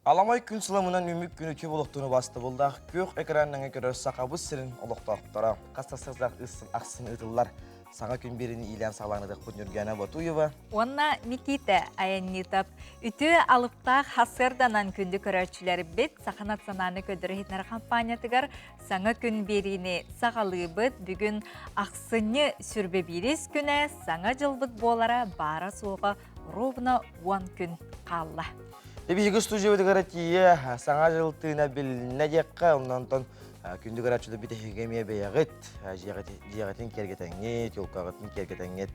Alamay күн сыламынан үмік күні көп олықтығыны басты болдақ. Көк экраннан көрі сақабыз сірін олықтақтара. Қастасызақ ақсын ұтылар. Саңа күн беріні илен сағлаңыдық Құднүргена Батуева. Онна Никита аяннитап. Үті алыптақ хасырданан күнді көрәтшілері бет сақанат сананы көдірі хитнар компаниятығар саңа күн беріні сағалы бұд бүгін ақсыны сүрбе берес күні саңа жылбыт болара бара соға ровна 10 күн қалла. Ебегі студиоды ғаратия саңа жылтығына біліне деққа, оннан күнді ғаратшыда біті хегемия бейағыт, жиғатын кергетәңет, елқағытын кергетәңет,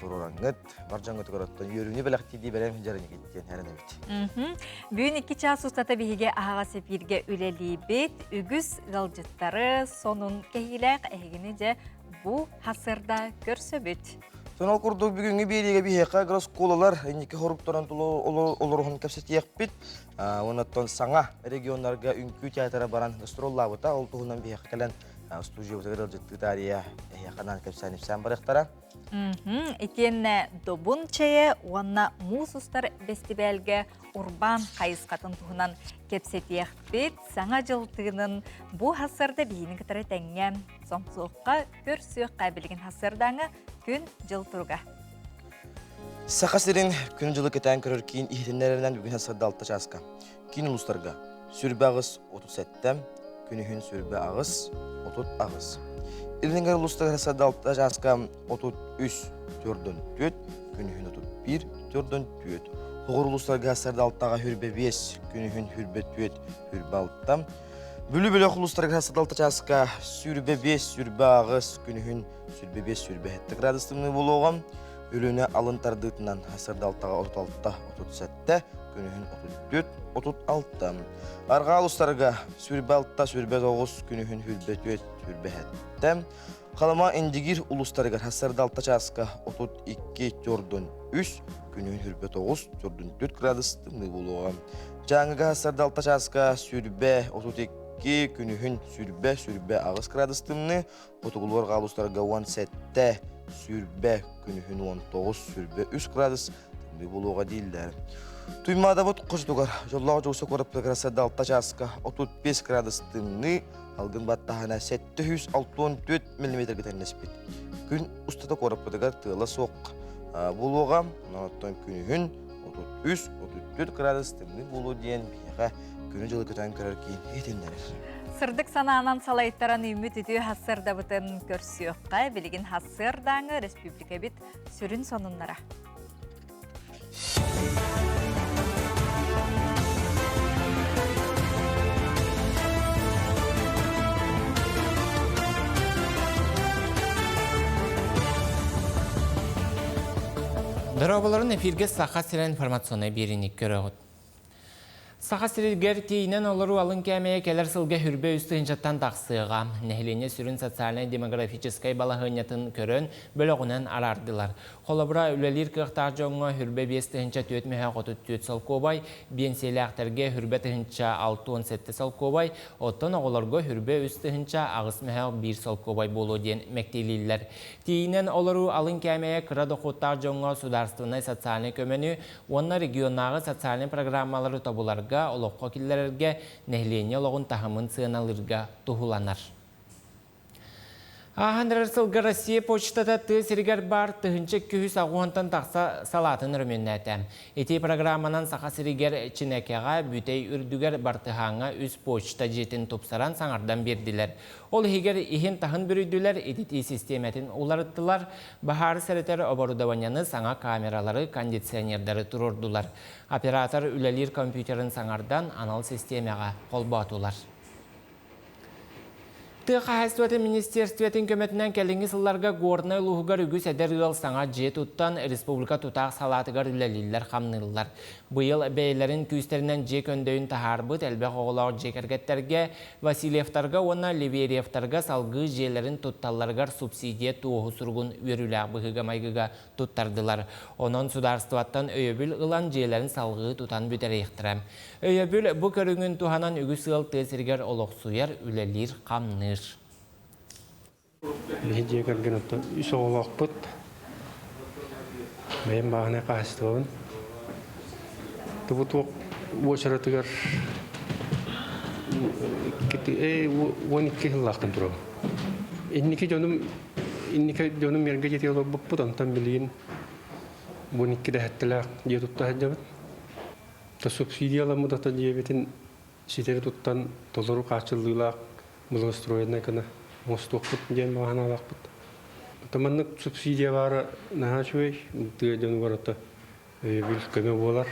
тұрораңыт, баржаңыт ғараттан үйіріне біліқтейді бәрем жарыны кеттен әрін әмет. Бүгін 2 час ұстата бейге аға сепирге үлелі бет, үгіз ғалжыттары сонун кейіләқ әйгені де бұл хасырда көрсі бет. Сонал құрды бүгінгі береге бейеқа ғырас қолалар, әнеке хорыптаран олырғын кәпсетияқ бет. Онаттан саңа регионларға үнкі театра баран гастроллабыта, ол тұғынан бейеқа кәлін студия бұтығыр жылжытты тария әйеқанан кәпсәніпсән барықтара. Екен добун чайы, онна мусустар фестивальге урбан қайысқатын тұғынан кепсетияқ бет, саңа жылтығының бұл хасырда бейінің кітары тәңген соңсуыққа көрсіқ қабілген хасырдаңы күн жылтырға. Сақасырын күн жылы кетен көрір кейін ихтенлерінен бүгін хасырда алты жасқа. Кейін ұлыстарға сүрбе ағыз 37-тем, күнігін сүрбе ағыз 30 ағыз. Илінгер ұлыстарға хасырда алты жасқа 33-4-4, күнігін 31-4-4. Хоғыр ұлыстарға хасырда алтыға хүрбе 5, күнігін хүрбе 4, хүрбе 6-там. Бүлі-бүлі құлыстарға хасырда алты жасқа сүрбе 5, сүрбе ағыз, күнігін сүрбе 5, сүрбе 7 градустымны болуғам. Өліне алын тардығытынан хасырда алтыға 36-37, күнігін 34-36. Арға ұлыстарға сүрбе 6, сүрбе 9, күнігін хүрбе 4, сүрбе 7. Қалама әндігір ұлыстарға хасырда 6 жасқа 32-4-3, күнігін хүрбе 9, 4-4 градустымны болуғам. Жаңыға хасырда 6 жасқа сүрбе 32, күнігін сүрбе ағыз градустымны, отығылуар қалыстарға 17, сүрбе күнігін 19, сүрбе 3 градус болуға дейілдер. Туймада бұд қошдығар, жоллағы жоғысы көріптігі хасырда 6 жасқа 35 градустымны, алғын баттағына 764 мм гетенлеспет. Күн ұстата көріптігер тығыла соқ болуға, ұнаттан күнігін 33-34 градустымны болу дейін бейіға күні жылы көтен көрір кейін етендерір. Сырдық санаанан салайттаран үміт үті хасырда бұтын көрсіоққа білген хасырдаңы республика бет сүрін сонынлара. Дұрабыларын эфирге сақа сірі информационы берінік көріғыд. Сақа сірігер кейінен олару алын кәмейе келер сылға хүрбе үсті хінчаттан тақсыға. Нәхілене сүрін социальный демографическай балағынятын көрін бөліғінен арардылар. Қолабыра үлелер кіқтар жоңға хүрбе 5 хінча 4 мәхе қотыт 4 сал көбай, бенселі әқтерге хүрбе хінча 6-17 сал көбай, оттан оғыларға хүрбе үсті хінча ағыс мәхе 1 сал көбай болу ден мәктейлілер. Кейінен олару алын кәмейе кірады қоттар жоңға сударствыны социальный көмені, онна регионағы социальный программалары табыларға олыққа келлерге нәхлене олығын тахымын сығаналырға тұхуланар. Ахандрар сылғы Россия почтада сірігер бар тұхынчы күйіс ағуантан тақса салатын үрменнәті. Эти программанан сақа сірігер чінәкеға бүтей үрдігер бартыхаңа үз почта жетін топсаран саңардан берділер. Ол егер ихен тахын бүрүйділер едети системетін оларыттылар, бахары сәрітер оборудованяны саңа камералары, кондиционердары тұрордылар. Оператор үлелер компьютерін саңардан анал системаға қол батулар. Тыға хайстуаты министерстветін көметінен кәлінгі сылларға ғорны ұлығығар үгіз әдер ғыл саңа же тұттан республика тұтақ салатығар үләлілер қамнылылар. Бұйыл бәйлерін күйістерінен же көндейін тахарбыт әлбәқ оғылауыр же кәргеттерге, Васильевтарға, оны Ливериевтарға салғы жерлерін тұтталларғар субсидия туғы сұрғын өрілі бұғыға майғыға тұттардылар. Онын сударстуаттан өйебіл ұлан жерлерін салғы тұтан бүтер ектірем. Өйебіл бұ көріңін туғанан үгіз ғыл тесіргер олық сүйер үләлер қамны. Лихиджи кергенотто үс оғылақпыт. Бәйін бағына қастығын. Тұбытуық Uoşaratıgar iki hıllaqtın duru. İnniki dönüm yerge jetiyor bu tantan bilin. 12 de hetteler diye tuttu hacabet. Ta subsidiyalamı da diyebetin siteri tuttan doları karşılığıyla Mılgıstroyedine kana mostokput diyen bahana alaqput. Tamanlık subsidiya var naha şöy tüyeden varata bil köme bolar.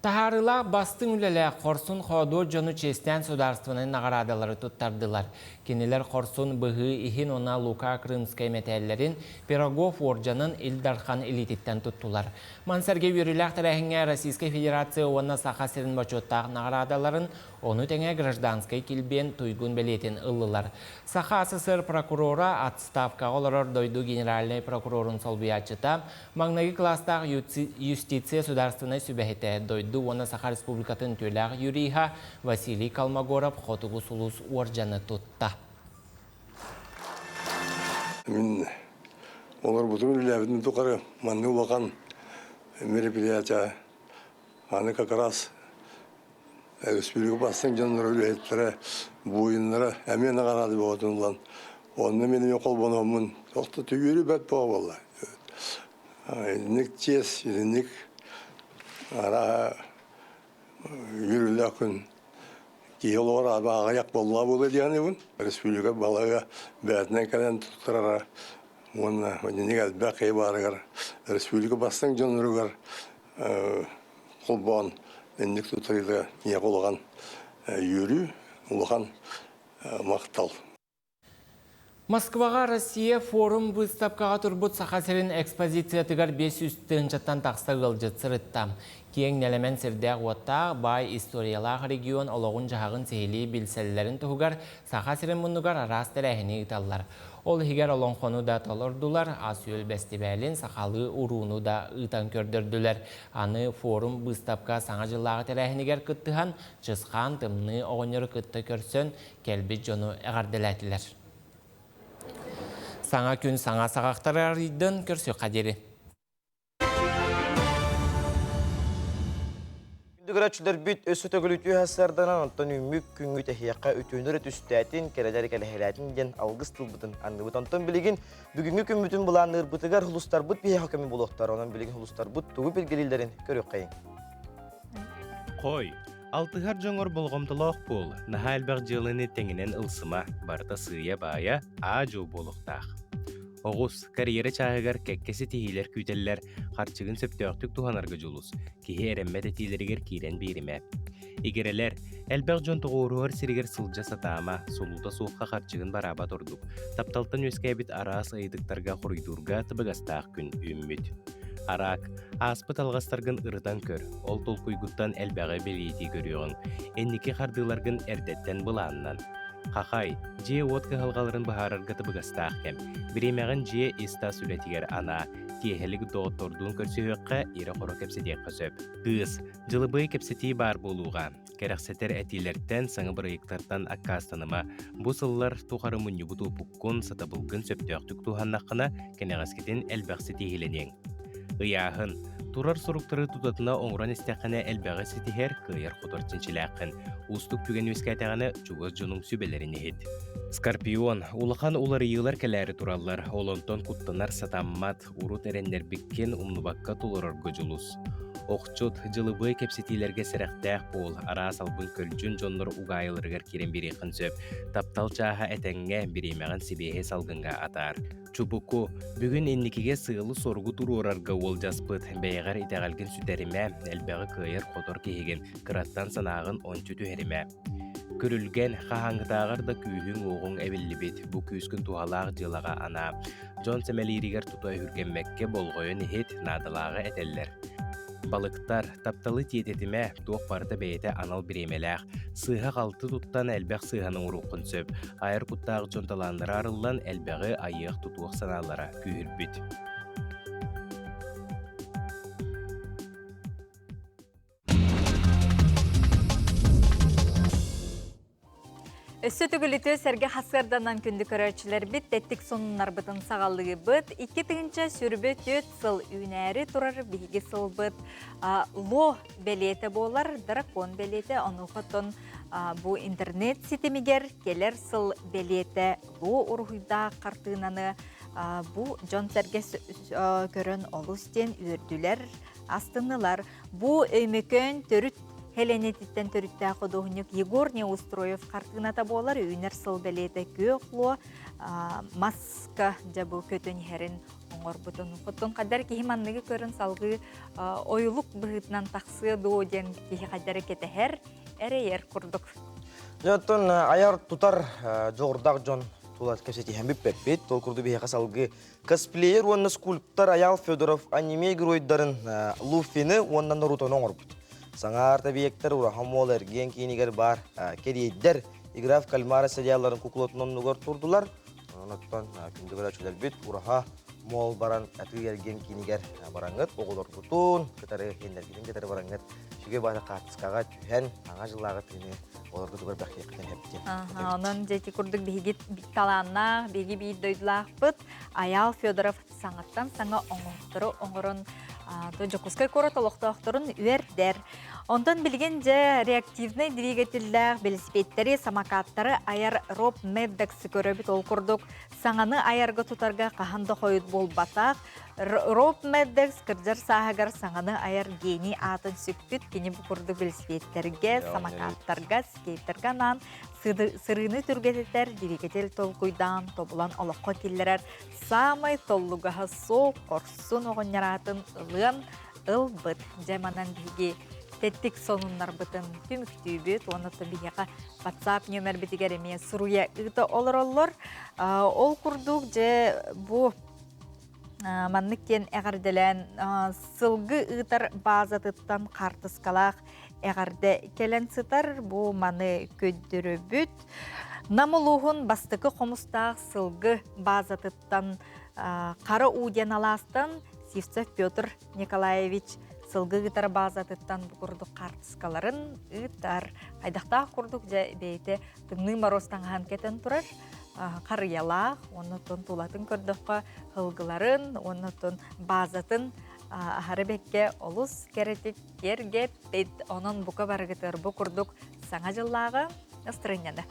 Taharıla bastın ülele Korsun Xodur Jonu Çesten Sudarstvanın nagaradaları tuttardılar. Keniler Korsun Bıhı İhin ona Luka Krımskay metellerin Pirogov Orjanın İldarxan elititten tuttular. Mansarge yürüylük tarihine Rossiyska Federatsiya ona Sakasirin Baçottaq nagaradaların onu tenge Grajdanskay kilben tuygun beletin ıllılar. Saha SSR prokurora atstavka olarak doydu generalnay prokurorun solbiyatçıta Magnagi klastaq Justitsiya Sudarstvanay sübehete doydu. Ona Sakha Respublikatın tüylaq Yuriha Vasiliy Kalmagorov Xotugu Sulus Orjanı tuttu. Min olur bütün ülkelerin tutarı manlı bakan meripiliyata hani kakaras Respublika basın canları ülketlere bu oyunlara emin kanadı bu otunulan onun benim yok olmanımın çok da tüyürü bet bu vallahi. Nik çiğs, nik ara yürürlükün ki yol var abi ayak bolla böyle diyeni bun. Respublika balığı betne kalan tutturara ona ne kadar bakay vargar. Respublika basın canları var. Kulban enlik tutarıyla yapılan yürü ulan maktal. Moskvaga Rossiya forum выставкаға турбут Сахасерин экспозиция тыгар 500 тыгынчаттан тақса ғылжы сырыттам. Кең нелемен сірдәқ отта бай историялақ регион олығын жағын сейлі білселерін тұғығар Сахасерин мұнығар арас тәрәхіне ұталар. Ол хигер олон қону да толырдулар, асүйел бәстебәлін сақалы ұруыны да ұтан көрдірділер. Аны форум выставка саңа жылағы тәрәхінегер күттіған жысқан тымны оғыныр күтті көрсен кәлбі жону әғарділәтілер. Саңа күн саңа сағақтарарыдың көрсі қадері. Күндігірәтшілер бүт өсі төгілітүй әсәрдінан онтан үмік күнгі тәхияққа үтінір өтістәтін кәрәдер кәләхеләтін ден алғыз тылбытын анны бұт онтан білеген бүгінгі күн бүтін бұланыр бұтығар хұлыстар бұт бейе хаками болуқтар, онан білеген хұлыстар бұт тұғы белгелілерін көрек қайын. Қой, алтығар жоңыр болғымдылық бол, наға әлбәқ жылыны тәңінен ылсыма, барда сыя бая, ажу болуқтақ. Оғыз, карьера чағығар кәккесі тейілер күйтелілер, қарчығын сөптіқтік туғанарға жолыз, кейі әрәммәді тейлергер кейрен беріме. Егерелер, әлбәқ жон тұғырығыр сірігер сылжа сатама, солута суыққа қарчығын бараба тұрдық. Тапталтан өскәбіт арас айдықтарға құрыйдурға тыбығастақ күн үмміт. Арак, аспыт алғастарғын ұрыдан көр, ол толқуйгуттан әлбәғі белейті көріғын, әннеке қардыларғын әрдеттен бұланынан. Қақай, жие отқа ғалғаларын бұхарарға тыбығастақ кәм, біремеғін жие иста сүлетігер ана, тиехелігі доғыттордуын көрсеуіққа ері қоры кәпсетек қосөп. Қыз, жылыбый кәпсетей бар болуға, кәрәқсетер әтилерден саңы бұрайықтардан аққастаныма, бұл сыллар туқары мұнны бұту бұққын сатабылғын сөптіқтік туғаннаққына кәнеғаскетін әлбәқсеті хеленең. Ыяғын, турар соруқтары тұтатына оңыран істеқіне әлбәғі сетігер күйер құдыртыншіләқін, ұстық түген өскәтіғаны жүгіз жының сүбелеріне ет. Скорпион, улахан улары йылар кәләрі туралар, олонтон құттанар сатаммат, урут әрендер біккен умнубаққа толырыр гөжілус. Оқчут, жылыбый кепсетилерге сірәқтәқ бол, ара салбын көлжін жонлар уғайылырғар керен бері қынсөп, таптал чаға әтәңге біремеғін себеге салғынға атар. Чубуку, бүгін еннекеге сығылы соргу тұрурарға ол жаспыт, бәйғар итәғалген сүдәріме, әлбәғі күйер қотор кегеген, қыраттан санағын ончу түхеріме. Көрілген қағаңғытағыр да күйін оғын әбілі бет, бұ күйіскін туғалақ жылаға ана. Жон сәмәлерігер тұтай хүргенмәкке болғойын ет надылағы әтәллер. Балықтар тапталы тиететіме тоқ барда бәйеті анал біремеләқ. Сыға қалты тұттан әлбәқ сығаның ұруқын сөп. Айыр құттағы жонталандыр арылан әлбәғі айық тұтуық саналара күйір бүт. Өссө түгіліті сәрге хасырданан күнді көрәчілер біт, дәттік сонынар бұтын сағалығы бұт, 2-тігінші сүрбі төт сыл үйнәрі тұрар бігі сыл бұт. Ло бәлеті болар, дракон бәлеті, оны ұқытын бұл интернет сетемігер келер сыл бәлеті ло ұрғыда қартынаны. Бұл жон сәрге көрін олыстен үрділер, астынылар. Бұл өймекөн түріт Хеленетиттен төрітті қодуғынек Егор Неустроев қартығыната болар, үйінер сыл бәлеті көқло, маска жабу көтін херін оңғыр бұтын. Құттың қадар кейіманныға көрін салғы ойылық бұғытынан тақсы дооден кейі қадары кеті хер, әрейер құрдық. Жаттон аяр тутар жоғырдақ жон тулат кәпсеті хәмбіп пәппет, тол күрді бейеқа салғы косплеер, онны скульптор Аял Федоров аниме геройдарын Луффини оннан Нарутон оңғыр бұд. Саңар табиектер урахам мол эрген кейінігер бар керейдер играф кальмара сәдияларын куклотынан нүгер тұрдылар. Оныттан күнді көрәчілер бүт ураха мол баран әтігі ерген кейінігер бараңғыт, оғылар бұтын, кітары ендергенін кетері бараңғыт. Шүге бары қатысқаға түйен, аңа жылағы түйіне олар күдігер бәқия қытен әптен. Онын жәті күрдік бейгет таланна, бейге бейді дөйділақ бұт, Аял Федоров саңаттан саңа оңғыртыры оңғырын Жокускай коротолықтақтырын үйердер. Ондан білген же реактивный двигателлер, велосипедтері, самокаттары аяр Роб Меддекс көрөбіт ол күрдік. Саңаны аярғы тұтарға қағанды қойыт бол батақ. Роб Меддекс кірдер сағығар саңаны аяр гени атын сүкпіт. Кені бұл күрдік велосипедтерге, самокаттарға, скейтерганан, сырыны түргететтер, двигатель толкуйдан, тобулан олыққа келлерер. Самай толлуғаға соу, қорсын оғыняратын ылын ылбыт. Жайманан біге теттік сонынлар бұтын түміктүй бүт. Оныты бігеға WhatsApp нөмір бітігер еме сұруя ұйты олар. Ол күрдік же бұл манныктен әғарделен сылғы ұйтар базатыттан қартысқалақ әғарды келен сытар. Бұл маны көддірі бүт. Намылуғын бастықы қомыстақ сылғы базатыттан қары уден аластан Сивцев Петр Николаевич сылғы ғытар базатыттан бұқырдық қартысқаларын ұйттар. Айдақтақ құрдық бейті тұңны маростан ған кетін тұрар. Қарыялақ, оны тұн тулатын көрдіққа ғылғыларын, оны тұн базатын Харабекке олыс керетік ерге бет оның бұқа барғытыр бұқырдық саңа жыллағы ұстырынады.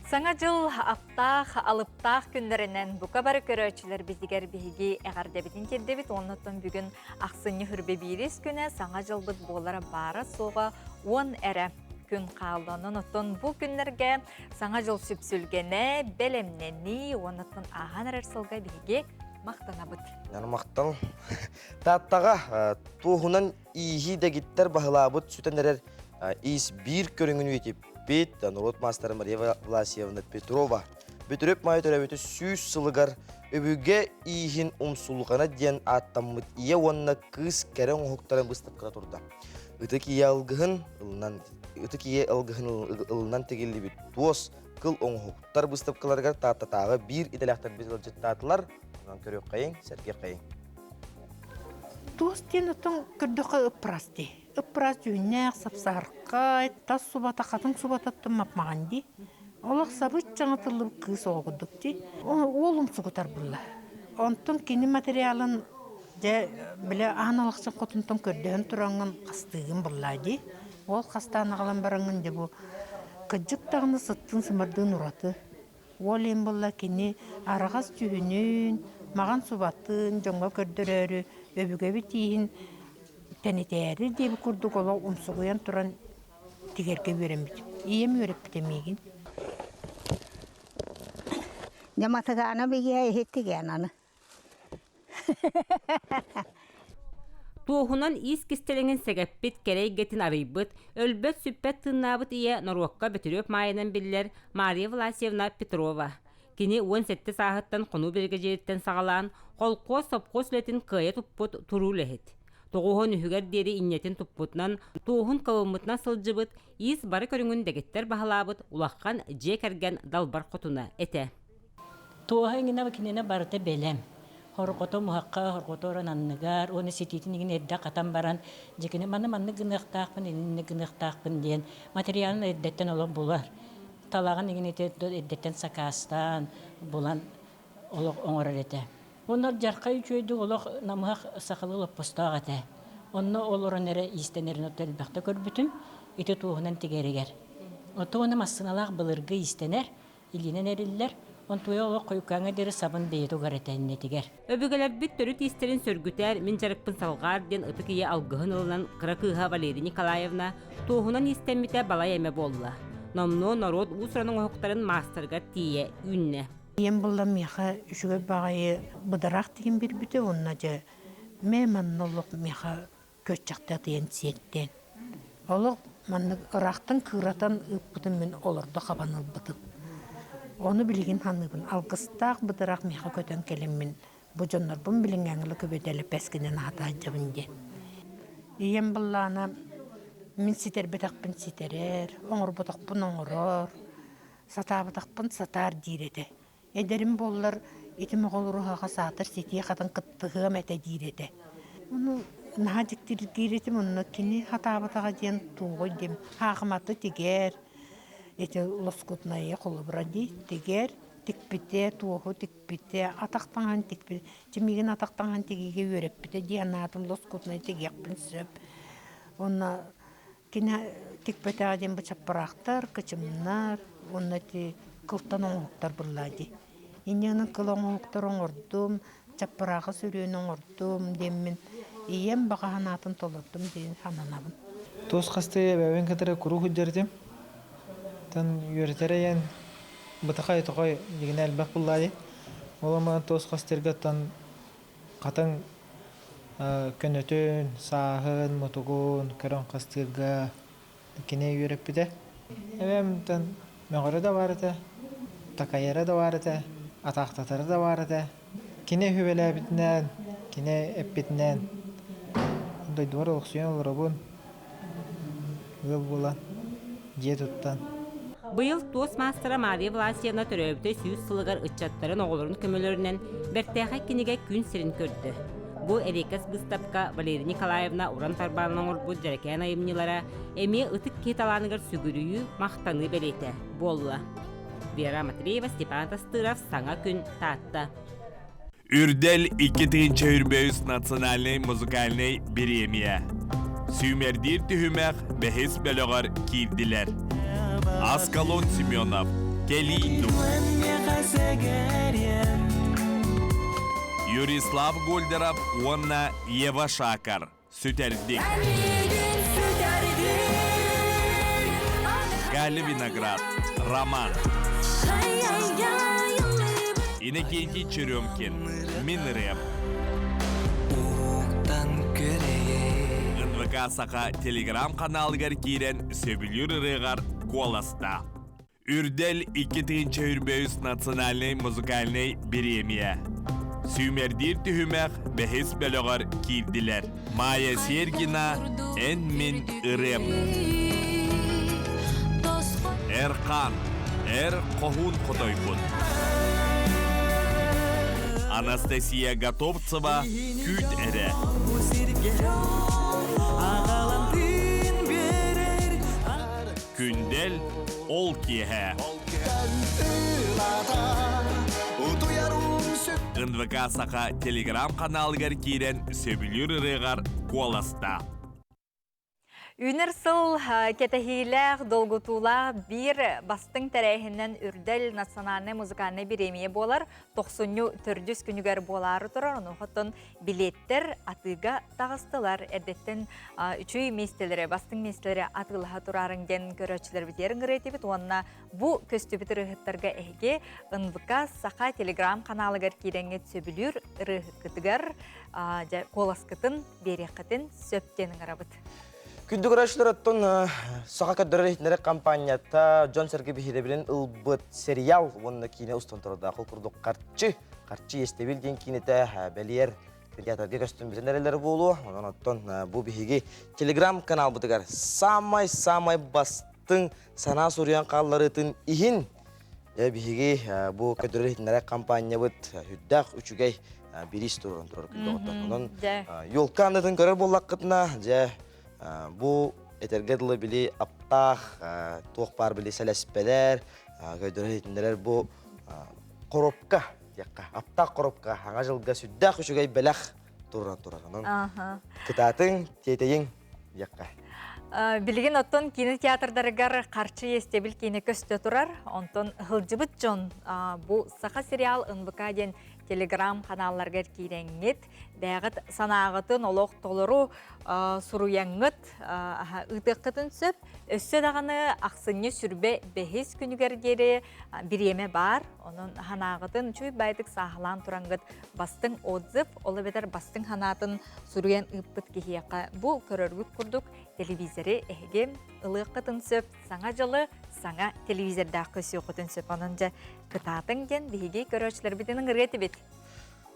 Саңа жыл аптақ, алыптақ күндерінен бұқа бары көрөчілер біздігер бейге әғардебетін тердебет, оннаттан бүгін ақсыны хүрбе бейрес күні саңа жыл бұд болары бары соға 10 әрі күн қалданын оттон бұл күндерге саңа жыл сүпсүлгені, бәлемнені, оннаттан аған әрір сылға бейге мақтана бұд. Яны мақтал. Таттаға туғынан иихи дегіттер бағыла бұд сүтен әрер ис бір көріңін өтеп бет, Народ мастары Мария Власьевна Петрова. Бөтіріп май төрәбеті сүйіз сылығар өбіге иихин ұмсулғана ден аттамыд ие онына кыз кәрін ұғықтарын бұстапқыра тұрды. Үтік ие алғығын ылынан тегелі бет туос кыл оңғықтар бұстапқыларғар таттатағы бір иделяқтар бетіл жеттатылар. Онан көрек қайын, сәрге қайын. Туос ден ұтын күрдіқі ұппырасты. Ыппырас үйнәк, сапсарқай, тас субата, қатын субататтым мапмаған де. Олақ сабыт жаңатылып кыз оғыдық де. Олым сұғытар бұлла. Онтын кені материалын біле ағаналықсын қотынтын көрден тұраңын қастығын бұлла де. Ол қастағына қалан бараңын де бұл. Күджіктағыны сыттың сымырдың ұраты. Ол ең бұлла кені арағас түйінін, маған субатын, жоңға көрдірәрі, өбіге бітейін, тәнетәрі деп күрдік ола ұмсығыян тұран тегерге береміз. Ием өріп бітемеген. Жаматығаны беге әйхеттіген аны. Туғынан ис кистелеңін сәгәппет кәрей гетін арыйбыт, өлбөт сүппет тыннабыт ие Норуаққа бөтірөп майынан білілер Мария Власьевна Петрова. Кені 17 сағыттан қону берге жеріттен сағалан, қолқо сопқо сүлетін қыя тұппыт тұру ләхет. Тоғуын үхігер дері иннетін тұппытынан, туғын қауымытна сылжыбыт, ис бары көріңін дәгеттер бағалабыт, улаққан же кәрген далбар қотуна әті. Туғын ғына бәкінені барыты бәлем. Horkoto muhakka horkoto ranannegar onu sititin igin edda katan baran jekine manne gınıqtaqpın inne gınıqtaqpın diyen materialın eddetten olan bular. Talağın igin eddetten sakastan bulan olaq oңoror ete. Onlar jarqa üçöydü olaq namıhaq saqalı postağa ete. Onu olorun ere istenerin otel bakta körbütüm ite tuğunan tigeriger. Otuğunu masınalaq bılırgı istener ilinen eriller. Ontuya olaq koyukkaňa deri sabın deyeti garetenine tiger. Öbügeler büt törüt isterin sörgüter min jarıkpın salgar den ıtık iye algıhın ılınan Kırakıha Valeri Nikolayevna tuğunan istemmite balay eme bolla. Nomnu narod usranın oğukların masterga tiye ünne. Yen bulla miha şüge bağayı bıdarak diyen bir büte onnaca meman olup miha köççakta diyen siyetten. Olup manlık ıraqtan kıratan ıpbıtın min olurdu qabanıl bıtın. Onu bilgin hanıbın algыстaq bıdarak miha köten kelimmin bu jonlar bun bilingäňli köbedeli peskinen hata jabın den. Yen bullana min siter betakpın siterer, oňor botakpın oňoror, satabıtakpın satar direde. Ederim bollar etimi goluruhaga satır setiye katan kıttığım ete direde. Onu nahadiktir giretim onu kini hatabataga diyen tuğu dem. Haqmatı tiger. Ete loskutnaya kolubradi tiger. Tikpite tuğu tikpite ataktangan tikpite. Cimigin ataktangan tigige yörepite diyen atın loskutnaya tigekpin söp. Ona kini tikpite adem bıçapıraktır, kıçımlar. Ona ti kıltan oğuktar bulladı. İnyanın kılon oğuktar oğurdum, çapırağı sürüyün oğurdum demin. İyem bağa hanatın tolurdum deyin hananabın. Toz kastaya bebeğin kadar kuru hüccerdim. Tan yürütere yen bıtakay tokay digine elbek bulladı. Olama toz kastırga tan katan könötün, sahın, motogun, karon kastırga dikine yürüp bide. Evem tan mağara da vardı, takayara da vardı, ataktatarı da vardı. Kine hüvele bitnen, kine ep bitnen. Onday duvar oksiyon olur obun. Gıl bulan, diye tuttan. Bıyıl Toz Mastera Maria Vlasievna töröbüte süyüz sılıgar ıççatların oğulurun kömölörünen berteğe kinige gün sirin kördü. Bu Erikas Bыстapka Valeri Nikolayevna uran tarbanın olur bu dereken ayımnilara emiye ıtık ketalanıgar sügürüyü mahtanı belete. Bolla. Vera Matreyeva, Stepan Tastırov, Sana Gün Tatta. Ürdel 2. Çevürbeüs Naциональный музыкальный премия. Сүймердир түхүмәк бәхес бәлөгөр кирдилер. Аскалон Семенов, Келину. Юрислав Гольдеров, Онна Ева Шакар, Süterdik. Галя Виноград, Роман. Иннокентий Черемкин, Минреп. НВК Сақа телеграм-каналыгар кирен сөбілер ырығар Коласта. Үрдел 2. Çevürbeüs Naциональный музыкальный премия. Сүймердир түхүмәк бәхес бәлөгөр кирдилер. Майя Сергина, Энмин Ырем. Эрқан, Қохун Қотойбун. Анастасия Готовцева, Күт Эре. Күндел Ол Киһә. НВК Сақа телеграм-каналыгар кирен сөбілер ырығар Коласта. Үнерсыл кетехилер долгутула bir бастың тәрәйхінен үрдел национальный музыкальный премия болар 90-400 күнігер болары тұрар. Оныхытын билеттер атыға тағыстылар. Әрдеттен 3 местелері, бастың местелері атылыға тұрарын ген көрәтшілер бітерін ғыретебет. Онына бұ көстөбіт рыхыттарға әйге НВК Сақа телеграм каналыгар кереңет сөбілер рыхыттығар коласкытын берекетін сөптенің арабыт. Күнді көрәшілер оттон сақа көддірі етінері компанията Джон Серге Бихидебілін ұлбыт сериал онына кейіне ұстан тұрда қол күрдік қарчы естебіл ден кейінеті бәлер театрге көстін бізен әрелері болу. Онан оттон бұл бихиге телеграм канал бұтығар самай бастың сана сұриян қалларытын иhin бихиге бұл көддірі етінері компания бұт хүддақ үшігей Birис туран турар күлдөгөттөн. Онон Же. Юлка андатын көрөр боллаккытына, же бу этергедылы били аптах, туох бар били селеспелер, көйдөрөйтүнделер бу коробка, якка, аптах коробка, аңа жылга сүддах үшүгэй белах туран турар. Онон кытатын тетейин якка. Билген оттон кинотеатрдарыгар қарчы естебіл кине көстө турар. Онтон хылжыбыт жон бу саха сериал НБК ден телеграм каналларгар киреңет. Бәғыт санағытын олық толыру суруяңыт ұтыққытын сөп. Өссө дағаны ақсыны сүрбе бәхес күнігер гері биреме бар. Onun hanağıtın çuy baydık sağlan turangıt bastın odzıp, ola bedar bastın hanatın suruyan ıppıt kihiyaka. Bu körörgüt kurduk televizori ehgem ılıqıtın söp sana jalı, sana televizorda kösü okutun söp. Onunca kıtatın gen bihigi körörçüler bitinin ırgeti bit.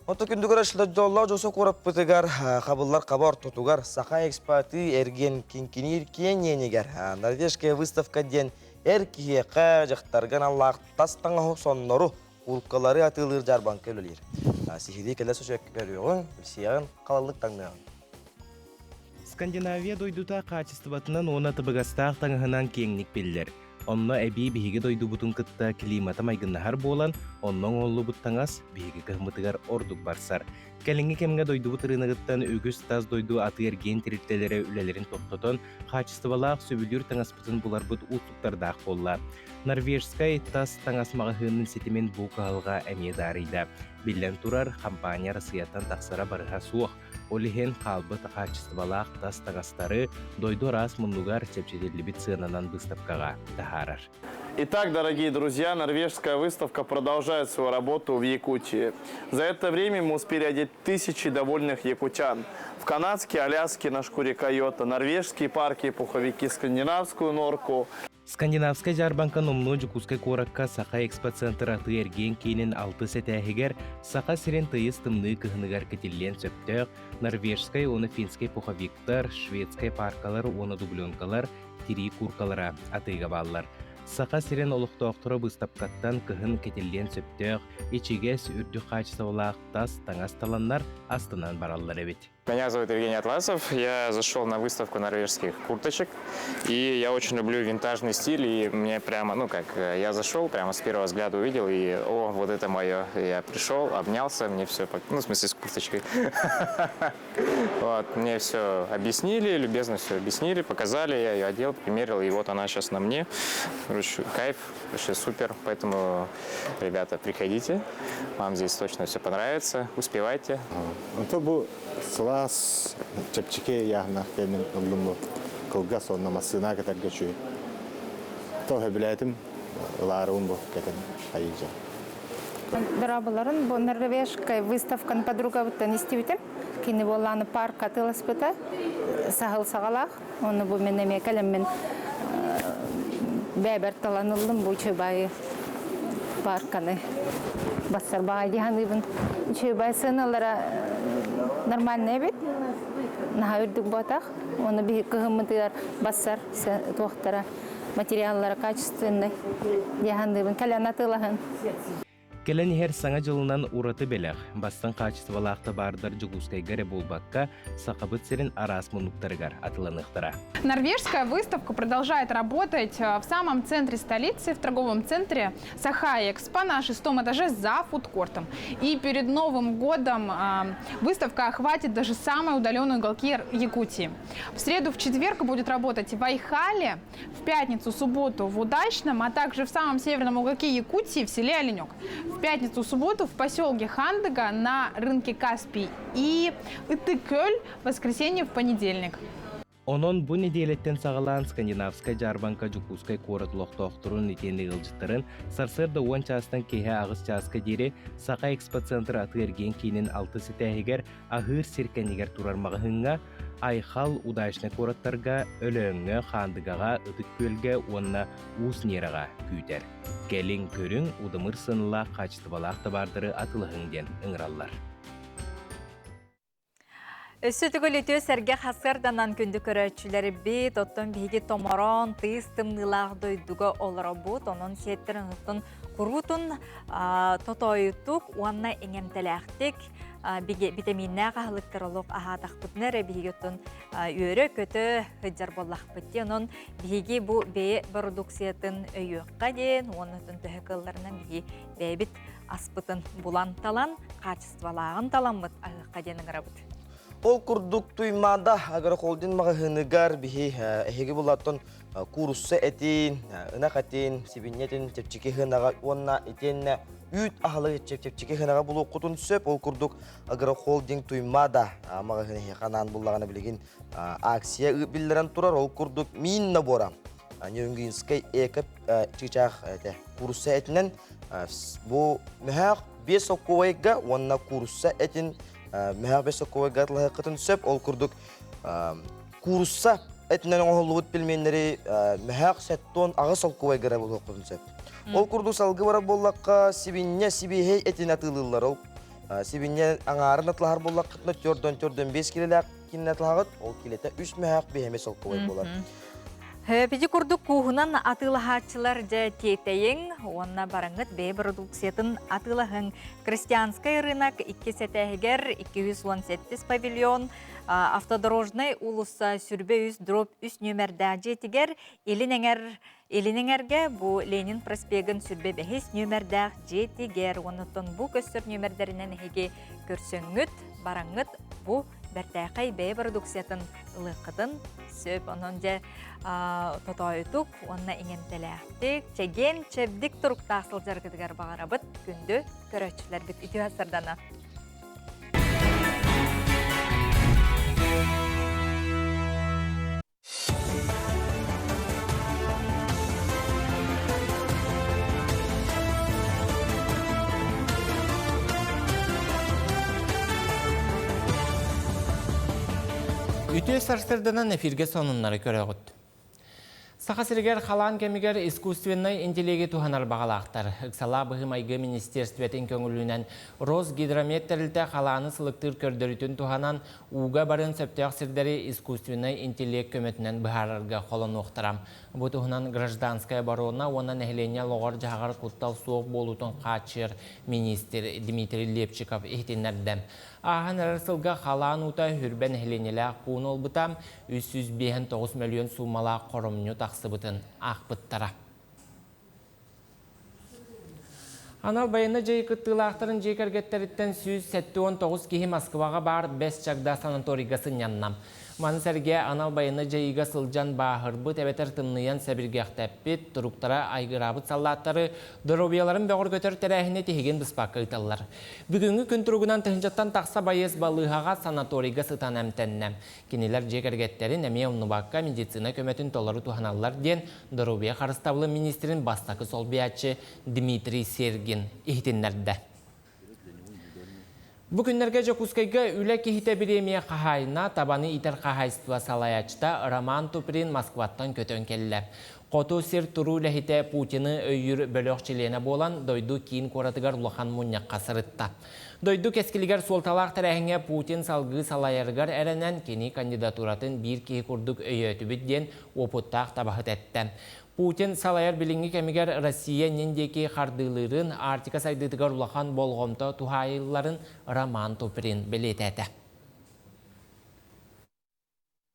Oto kündü görüşlü dolla josu korap bitigar, kabullar kabar tutugar, saha ekspati ergen kinkinir kiyen yeniger. Norvежская выставка ден Эркиеқа жақтарған Аллах тастаңа соннору улкалары атылыр жарбан көлілер. Сихиди келі сөшек көріуін, білсияғын қалалық таңнаған. Скандинавия дойдута качествотынан оны тыбығастақ таңығынан кеңнік белдер. Онно әбей бейгі дойду бұтын кытта климата майгыннахар болан, онның олы бұттаңас бейгі кығмытыгар ордук барсар. Кәліңгі кемге дойду бұт рынығыттан өгіз таз дойду аты ерген теріттелері үлелерін тоқтотон, качестволақ сөбілер таңас бұтын бұлар бұт ұлттықтардақ болла. Норвежскай тас таңас мағығының сетімен бұл қағылға әмедарыйда. Білен турар компания Россияттан тақсыра барыға суық. Олихен қалбыт качестволақ тас тағастары дойду рас мұндугар чепчеделі ценанан выставкаға тахарар. Итак, дорогие друзья, норвежская выставка продолжает свою работу в Якутии. За это время мы успели одеть тысячи довольных якутян. В канадские аляски на шкуре койота, норвежские парки и пуховики, скандинавскую норку. Скандинавская жарбанка номно жукускай коракка саха экспоцентр аты ерген кейнен алты сәтәхігер саха сирен тыйыз тымны кығыныгар кетелен сөптөк, норвежскай оны финскай пуховиктар, шведскай паркалар, оны дубленкалар, тири куркалара атыға баллар. Саха сирен олықтоқтыры бұстапкаттан кығын кетелен сөптөк, ечегес үрді қачсаулақ тас таңас таланнар астынан бараллар әбет. Меня зовут Евгений Атласов, я зашел на выставку норвежских курточек, и я очень люблю винтажный стиль, и мне прямо, я зашел, прямо с первого взгляда увидел, и вот это мое. Я пришел, обнялся, мне все, в смысле с курточкой. Вот, мне все объяснили, любезно все объяснили, показали, я ее одел, примерил, и вот она сейчас на мне. Короче, кайф, вообще супер, поэтому, ребята, приходите, вам здесь точно все понравится, успевайте. Слас чепчике яхна келмен улуму кылга сонна масына кетерге чүй. Тоһа билетим ларым бу кетен айжа. Дорабаларын бу норвежская выставканы подруга буттан истибитим. Кини болланы парк атыласпыта сагыл сагалак. Оны бу мен эме келеммен бәбер таланылдым бу чөбай парканы. Басар багай диханыбын чөбай сыналара нормальный бит. Нахайдык батах, оны бих кыгымытыр басар туактара материаллары качественный. Диханыбын калянатылахын. Келен хер саңа жылынан ураты белек, бастан качестволақта бардар жугускай гаре болбакка, сақабыт серин арас мунуктарыгар атыланықтара. Норвежская выставка продолжает работать в самом центре столицы, в торговом центре Саха-Экспо на 6-м этаже за фудкортом. И перед Новым годом выставка охватит даже самые удаленные уголки Якутии. В среду, в четверг будет работать в Айхале, в пятницу, субботу в Удачном, а также в самом северном уголке Якутии в селе Оленек. В пятницу, субботу в поселке Хандыга на рынке Каспий и Итыкөль в воскресенье в понедельник. Онон бу неделеттен сағалан скандинавская жарбанка жукускай корот лоқтоқтырын етені ғылжыттырын сарсырды 10 частан кейе ағыз частқа дере Саха экспоцентр аты ерген кейінен 6 сетәхігер ағыр серкенегер турармағығынға Айхал удачный короттарға өлөңі Хандыгаға Итыкөлге онна уыз нераға күйтер. Келін көрің удымыр сыныла қачтыбалақты бардыры атылығыңден ұңыралар. Өссөтігілі сәрге қасырданан күнді көрәтшілері бет, оттон бейге томорон, тыйыз тымнылақ дойдуға олары бұд, оның сеттерін ұттын құрутын тотойытук, уанна еңемтеләқтік, витаминнә кахлыктар олок ахатахпытнер бигеттон өрө көтө хыджар боллахпытты. Онон биги бу бе продукциятын өйөккә ден, онытын төһөкөлләрнән биги бебит аспытын булан талан, качестволагын таламыт агыкка ден гырабыт. Ол курдук туймада агрохолдин магахыныгар бихи эхеги булаттон курусса этин, ынакатин, сибиннетин, тепчики хынага онна итенне үт ахалы тепчики хынага булу кутун сөп ол курдук агрохолдинг туймада магахыны ханан буллаганы билген акция биллерен турар ол курдук минна бора. Нюнгинскай экап чичах курусса этинен бу мехак бесоковайга онна курусса этин мехак бесоковайга лахакатын сөп ол курдук курусса этинен оңолуут билменleri мехак сеттон агыс олковайга булу кутун сөп. Ол курдук салгы бара боллакка сибинне сибихей этин атылылар ол. Сибинне аңарын атлар боллаккытны төрдөн 5 килелек киннатлагыт ол килете 3 мехак бехемес олковай болар. Биди курдук кухунан атылахатчылар жа тетейин, онна бараңыт бе продукциятын атылахын крестьянский рынок 2 сетегер 217 павильон, автодорожный улуса сүрбе 3 нөмердә жетигер, Элинеңерге бу Ленин проспегін сүрбе 5 нөмердә жетигер, онытын бу көстір нөмердерінен хеге көрсөңгіт, бараңыт бу бәртәқай бе продукциятын ылықытын сөп, онын же тотойдук, онна иңентеләқтік, чеген чебдік тұруқтақсыл жарғыдығар бағарабыт күнді көрөтшілер біт үті асырдана. Үтө сарсырдынан эфирге сонуннары көрөгөт. Сахасыргер халан кемигер искусственный интеллеги туханар бағалақтар. Иксала бұғымайғы министерстветін көңілінен Росгидрометрілті халаны сылықтыр көрдірітін туханан уға барын сөптеяқ сірдері искусственный интеллект көметінен бұхарарға қолын оқтырам. Бұл туханан гражданская барона оны нәхілене лоғар жағар құттал суық болутын қачыр министр Дмитрий Лепчиков ехтенердім. Ағын әрсілгі халан ұта хүрбен әхленелі қуын олбытам 309 миллион суммала қорымны тақсы бұтын ақпыттара. Анал байыны жай күттілақтарын жай кәргеттеріттен 179 кейі Москваға бар 5 чагда санаторийгасын яннам. Маны сәрге анал байыны жайыға сылжан бағырбы тәбетер тымныян сәбірге ақтәппет, тұруқтара айғырабыт саллаттары дұробияларын бәғыр көтер тәрәхіне тегеген бұспаққа ұталылар. Бүгінгі күн тұруғынан тұхынжаттан тақса байыз балығаға санаторийға сытан әмтәннәм. Кенелер жекергеттерін әме ұныбаққа медицина көметін толары туханалар ден дұробия қарыстаулы министрін бастақы сол биятчы Дмитрий Сергин ихтенлерді. Бүгінлерге жокускайга үлі кехите биремия қағайына табаны итер қағайстыва салаячта Роман Туприн Москваттан көтөн келі. Қоту сир туру ләхите Путины өйір бөліқчілені болан дойду кейін коратыгар ұлақан мұнняқ қасырытта. Дойду кескілігер солталақ тәрәхіңе Путин салғы салайырғар әрінен кені кандидатуратын бір кей күрдік өйеті бүдден опыттақ табақыт әтті. Путин салайыр біліңгі кәмігер Россия нендеке қардылырын артика сайдытығар ұлақан болғымта тухайыларын Роман Туприн білет әті.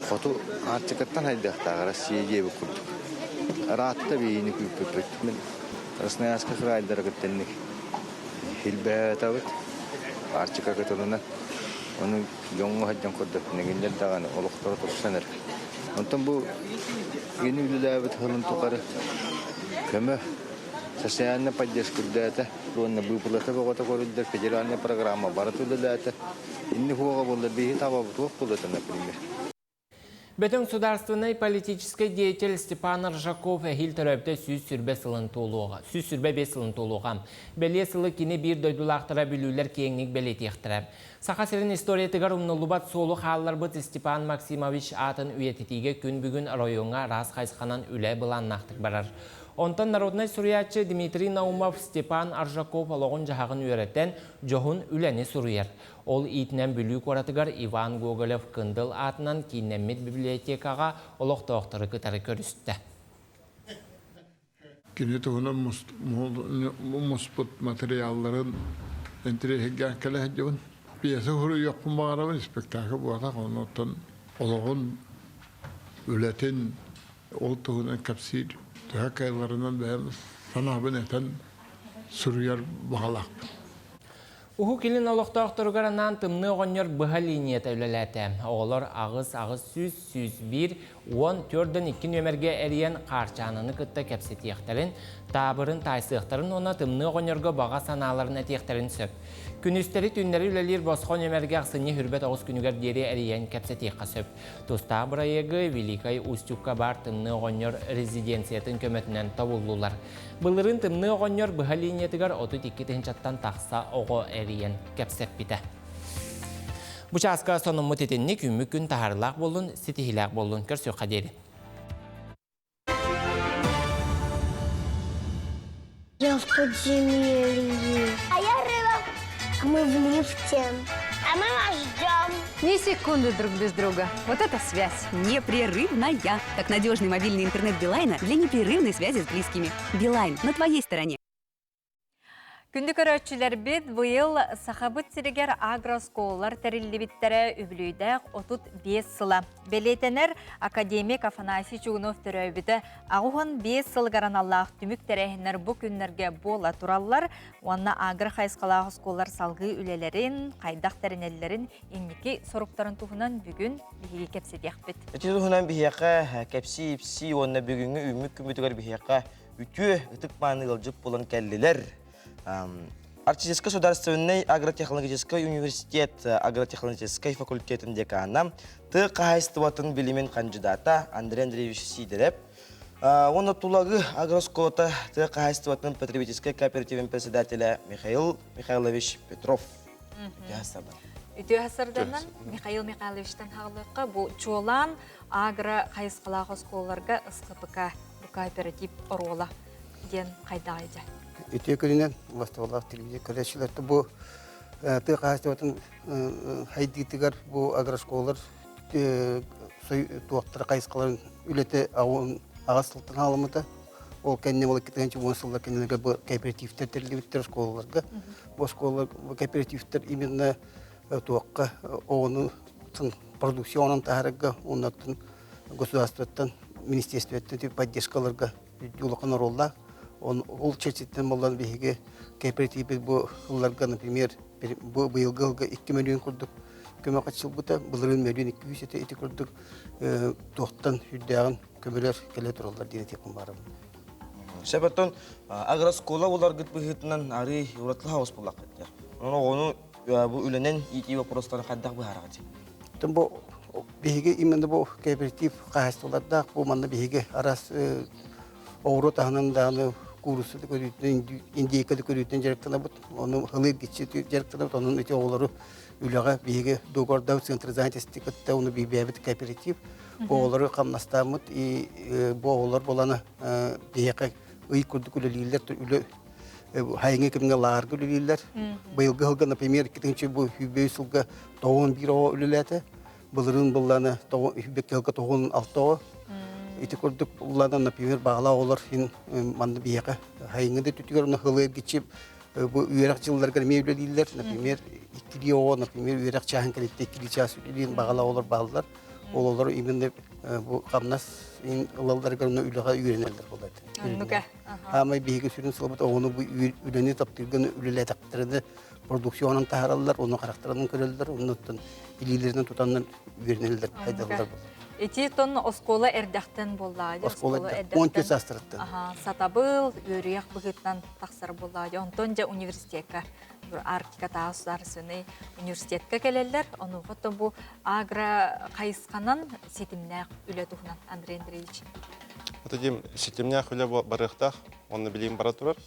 Қоту артикаттан айдақтағы Россия жебі күрдік. Ратта бейіні көппөппөт. Мен Красноярска қырайдары күттенік хилбәт ауыт. Артика күтіліні. Оның жоңғы хаджан күрдік. Негендер дағаны олықтары тұрсаныр. Онтан бұл ені үліләбіт ғылын тұқары көмі социальный поддержка күрдәті. Онна бұйпылаты бұғыта көрілдер федеральный программа барыт үліләті. Инні хуаға болды бейі табабыт оқ болыты, например. Бөтен государственный политический деятель Степан Ржаков әхил төрөпті сүз сүрбе сылын толуға. Бәле сылы кені бір дойдулақтыра білулер кейіңнік бәлеті ектірі. Сақасырын историятығар ұмнылубат солу қалылар бұт Степан Максимович атын үйететіге күн бүгін районға рас қайсқанан үлі бұлан нақтық барар. Онтан народный суриятчы Дмитрий Наумов Степан Аржаков алығын жағағын үйереттен жоғын үләне суруяр. Ол итінен бүлі қоратығар Иван Гоголев кындыл атынан кейіннәмет библиотекаға олық-тоқтыры күтары көрісті. Кенет оны мұспыт материалларын энтереген кәлі әдеуін. piyasa huru yok mu bağırabın spektakl bu atak ondan olağun ületin oltuğundan kapsir tüha kayılarından ben sanabın eten sürüyer bağlaq. Uhu kilin oloqtaqtırgarandan tımны oğonyor bıha liniyata ülelete. Oğlar ağız süz 1 14'den 2 nömerge eriyen qarçanını kıtta kepsetiyekterin, tabırın taysıqtарын ona tımны oğonyorga bağa sanaların etiyekterin söp. Günüsteri tünleri ülelir bosqo nömerge aqsını hürbet oğuz günüger deri eriyen kepsetiyekka söp. Tusta bırayıgı Velikay Устюкка bar tımны oğonyor rezidensiyetin kömötünen tavullular. Bılırın tımны oğonyor bıha liniyatigar 32 tinçattan taqsa oğo eriyen kepsep bite. Bu çaska sonumut etenlik ümmük gün taharlaq bolun, sitihilaq bolun. Körsü qaderi. Я в подземелье. А я рыба. Мы в лифте. А мы вас ждем. Ни секунды друг без друга. Вот это связь. Непрерывная. Как надежный мобильный интернет Билайна для непрерывной связи с близкими. Билайн на твоей стороне. Күндік өрөтчілер бет бұйыл сақабыт сирегер агросколлар тәрілі біттері үбілүйдәк 35 сыла. Белетенер академик Афанасий Чугунов түрөйбіті ағуын 5 сылғаран Аллах түмік тәрәхінер бұл күннерге бола тураллар, онна агр қайсқалағы сколлар салғы үлелерін, қайдақ тәрінелерін, еңнекі соруқтарын туғынан бүгін бігі кепседек бет. Әті туғынан бігі кепси, онна бүгінгі үмік күмбетігер бігі үті үтік маңы ғылжып болан кәлілер. Артический государственный агротехнологический университет агротехнологический факультетин декана ты кайстватын билимен кандидата Андрей Андреевич Сидоров. Он оттулагы агросколота ты кайстватын потребительской кооперативен председателя Михаил Михайлович Петров. Үтө хасырданан Михаил Михайловичтан хағылыққа бұл чолан агро қайысқалағы сколларға ысқыпыка кооператив орола ден қайдағайды. Үтө көрінен бастығалақ телевизия көрәшілерді бұл тұй қағастығатын хайдигітігер бұл агросколлар туақтары қайысқаларын үлеті ағасылтын алымыда. Ол кәнне бол кеткенше 10 жылдар кәннелерге бұл кооперативтер тәрілдебіттер школаларға. Бұл школалар, кооперативтер именно туаққа оғының продукционын тағырыға, оннатын государствоттан, министерствоттан поддержкаларға юлықын оролла. Ол чәчеттен болған бейге кооперативі бұл ғылларға, например, бұл бұйылғы 2 миллион күрдік. Көмек атшыл бұта, бұлырын миллион 200 еті күрдік. Тоқтан хүддіғын көмелер келе тұралдар дейін текін барым. Себеттен агроскола олар гыт быгытынан ары уратлы хаус болақ кеттер. Оны бұл үленен ити вопростарын қаддақ бұхарға дейін. Бұл бейге именно бұл кооператив қағастыларда бұл маңда бейге арас оғыру тағынан дағыны курсуды көрійтін, индейкады көрійтін жарықтана бұд. Оны ғылыр кетші жарықтана бұд. Оның өте оғылары үліға бейге доғырдау центр занятости көтті, оны бейбәбіт кооператив. Бұл оғылары қамнастамыд, бұл оғылар боланы бейге үй күрдік үлелейлер, хайыңы кімге лағырғы үлелейлер. Бұйылғы ғылға, например, кетіңше бұл хүбей сұлға 91 оға үлелеті. Бұлырын бұлланы хүбекке ғылға 96 оға. Ити көрдік бұлланы, например, бағала олар манды бейге хайыңы да түтігер, оны ғылыр кетшеп, бұл үйерақ жылларға не үлелейлер. Например, 2 оға, например, үйерақ чағын кәлетті 2 час үлелейін бағала олар бағалар. Ол олар именно бұл қамнас ұлаларға үліға үйренелдер болады. Амай бейгі сүрін сылбыт, оны үйрене таптырған үлелі тақтырды продукционын тағаралар, оны қарақтырының көрелдер, онын илилерінен тұтанын үйренелдер, қайдалдар болды. Эти тон оскола эрдяқтен болды. Оскола эрдяқтен, 12 састырыттен. Сатабыл, өріяқ бұғытнан тақсар болды. Онтон жа университетка, Арктика тағысыларысыны университетка келелер. Оны ғыты бұл агро қайысқанан сетімнәқ үлі тұғынан, Андрей Андреевич. Отадим сетімнәқ үлі барықтақ, оны білейін бара тұрар.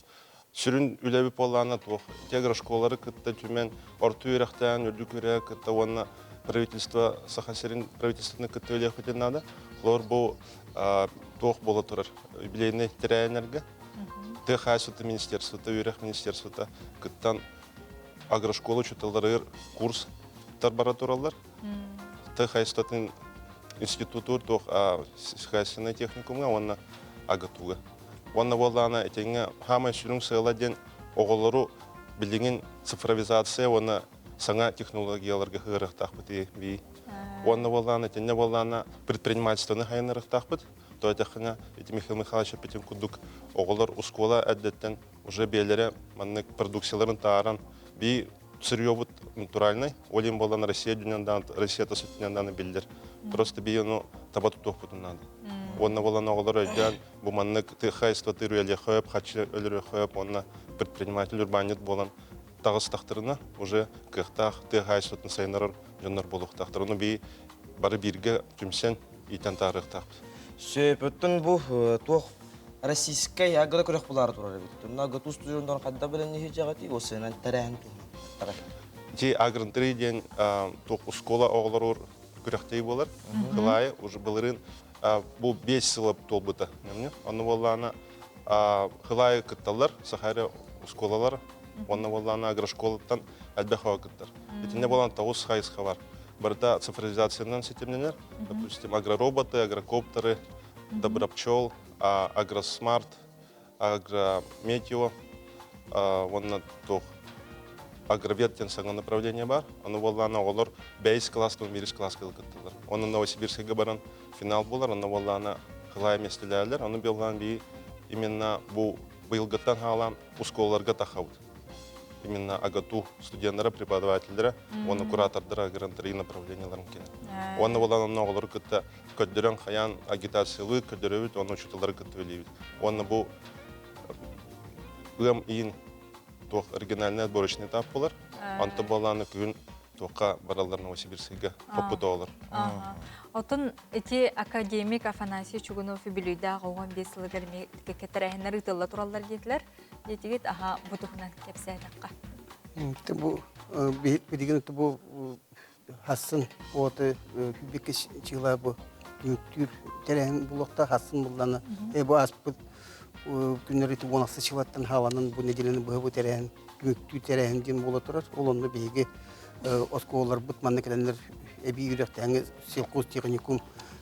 Сүрін үлі болғаны тұқ. Тегір школары күтті түмен, орты үйрақтан, үлі көрі күтті, оны правительство Сахасерин правительственный католик хотен надо, хлор был тох было турар юбилейный тренерга, ты хасут министерство, ты юрих министерство, та катан агрошкола чуталдар курс тарбаратуралдар, ты хасут институтур тох хасиный техникумга, он агатуга, он навалана этинга хама шурум селаден оголору билдингин цифровизация, он саңа технологияларға хырықтақпыт бей. Онны болланы, тенне болланы предпринимательствоны хайнырықтақпыт. Тойтақына Михаил Михайлович Петин кудук оғылар ұскола әддеттен уже белері манны продукцияларын тааран бей сырьёбыт натуральный. Олим болланы Россия дүняндан, Россия тасы дүняндан билдер. Просто бей оны табату тоқпытын надо. Онны болланы оғылар өйден бұл манны хайство тырыялы қойып, хачы өлірі қойып, онны предприниматель урбанет болан тағыз тақтырына уже кықтақ, хайствотын сайнарар жондар болуқ тақтырыны бей бары бірге түмсен итен тарықтақпыз. Сөйпөттін бұл тоқ российскай агыда көрек бұлары тұрар бет. Нағы тұз тұжырындан қадда білін нехе жағаты, осынан тәрәхін тұғын. Те агрын тірі ден тоқ ұскола оғылар ор көректей болар. Қылайы, уже бұлырын бұл 5 сылып толбыта. Оны болағына қылайы күтталар, сахаря ұсколалар. Оны болағына агрошколыттан әлбәқуа күттар. Етіне болағына тауыз қайысқа бар. Барда цифровизациядан сетемненер, допустим, агророботы, агрокоптеры, добропчел, агросмарт, агрометео, онна тоқ агроветтен саңа направление бар. Оны болағына олар бәйс класстың беріс класс кылгыттылар. Оны Новосибирскіге баран финал болар, оны болағына қылай местелерлер, оны болған бей именно бұл бұйылғыттан қалан ұсколаларға тақауды. Именно агату студенттері, преподавательдері, оны куратордары гранттары направленияларын кенен. Оны болан оғылары күтті көддерін қаян агитациялы көддері өт, оны учетылары күтті өлейбіт. Оны бұл ұйым иін тоқ оригинальный отборочный этап болар. Анты боланы күн тоққа баралар Новосибирскіге опыт олар. Отын эти академик Афанасий Чугунов билүйді ағуған бесілі кәліме кәтірәхінлер ұтылы туралар детілер. Детігет аға бұтығынан кәпсі айтаққа. Бұл бедеген бұл хасын оты күбекі чығыла бұл күміктір тәрәхін бұлықта хасын бұлланы. Бұл аспыд күннер еті онақсы шығаттан хаванын бұл неделені бұл тәрәхін күміктір тәрәхін ден бола тұрар. Ол онды бейге осколар бұт манны кәлінлер әбей үйректәңі селқоз техникум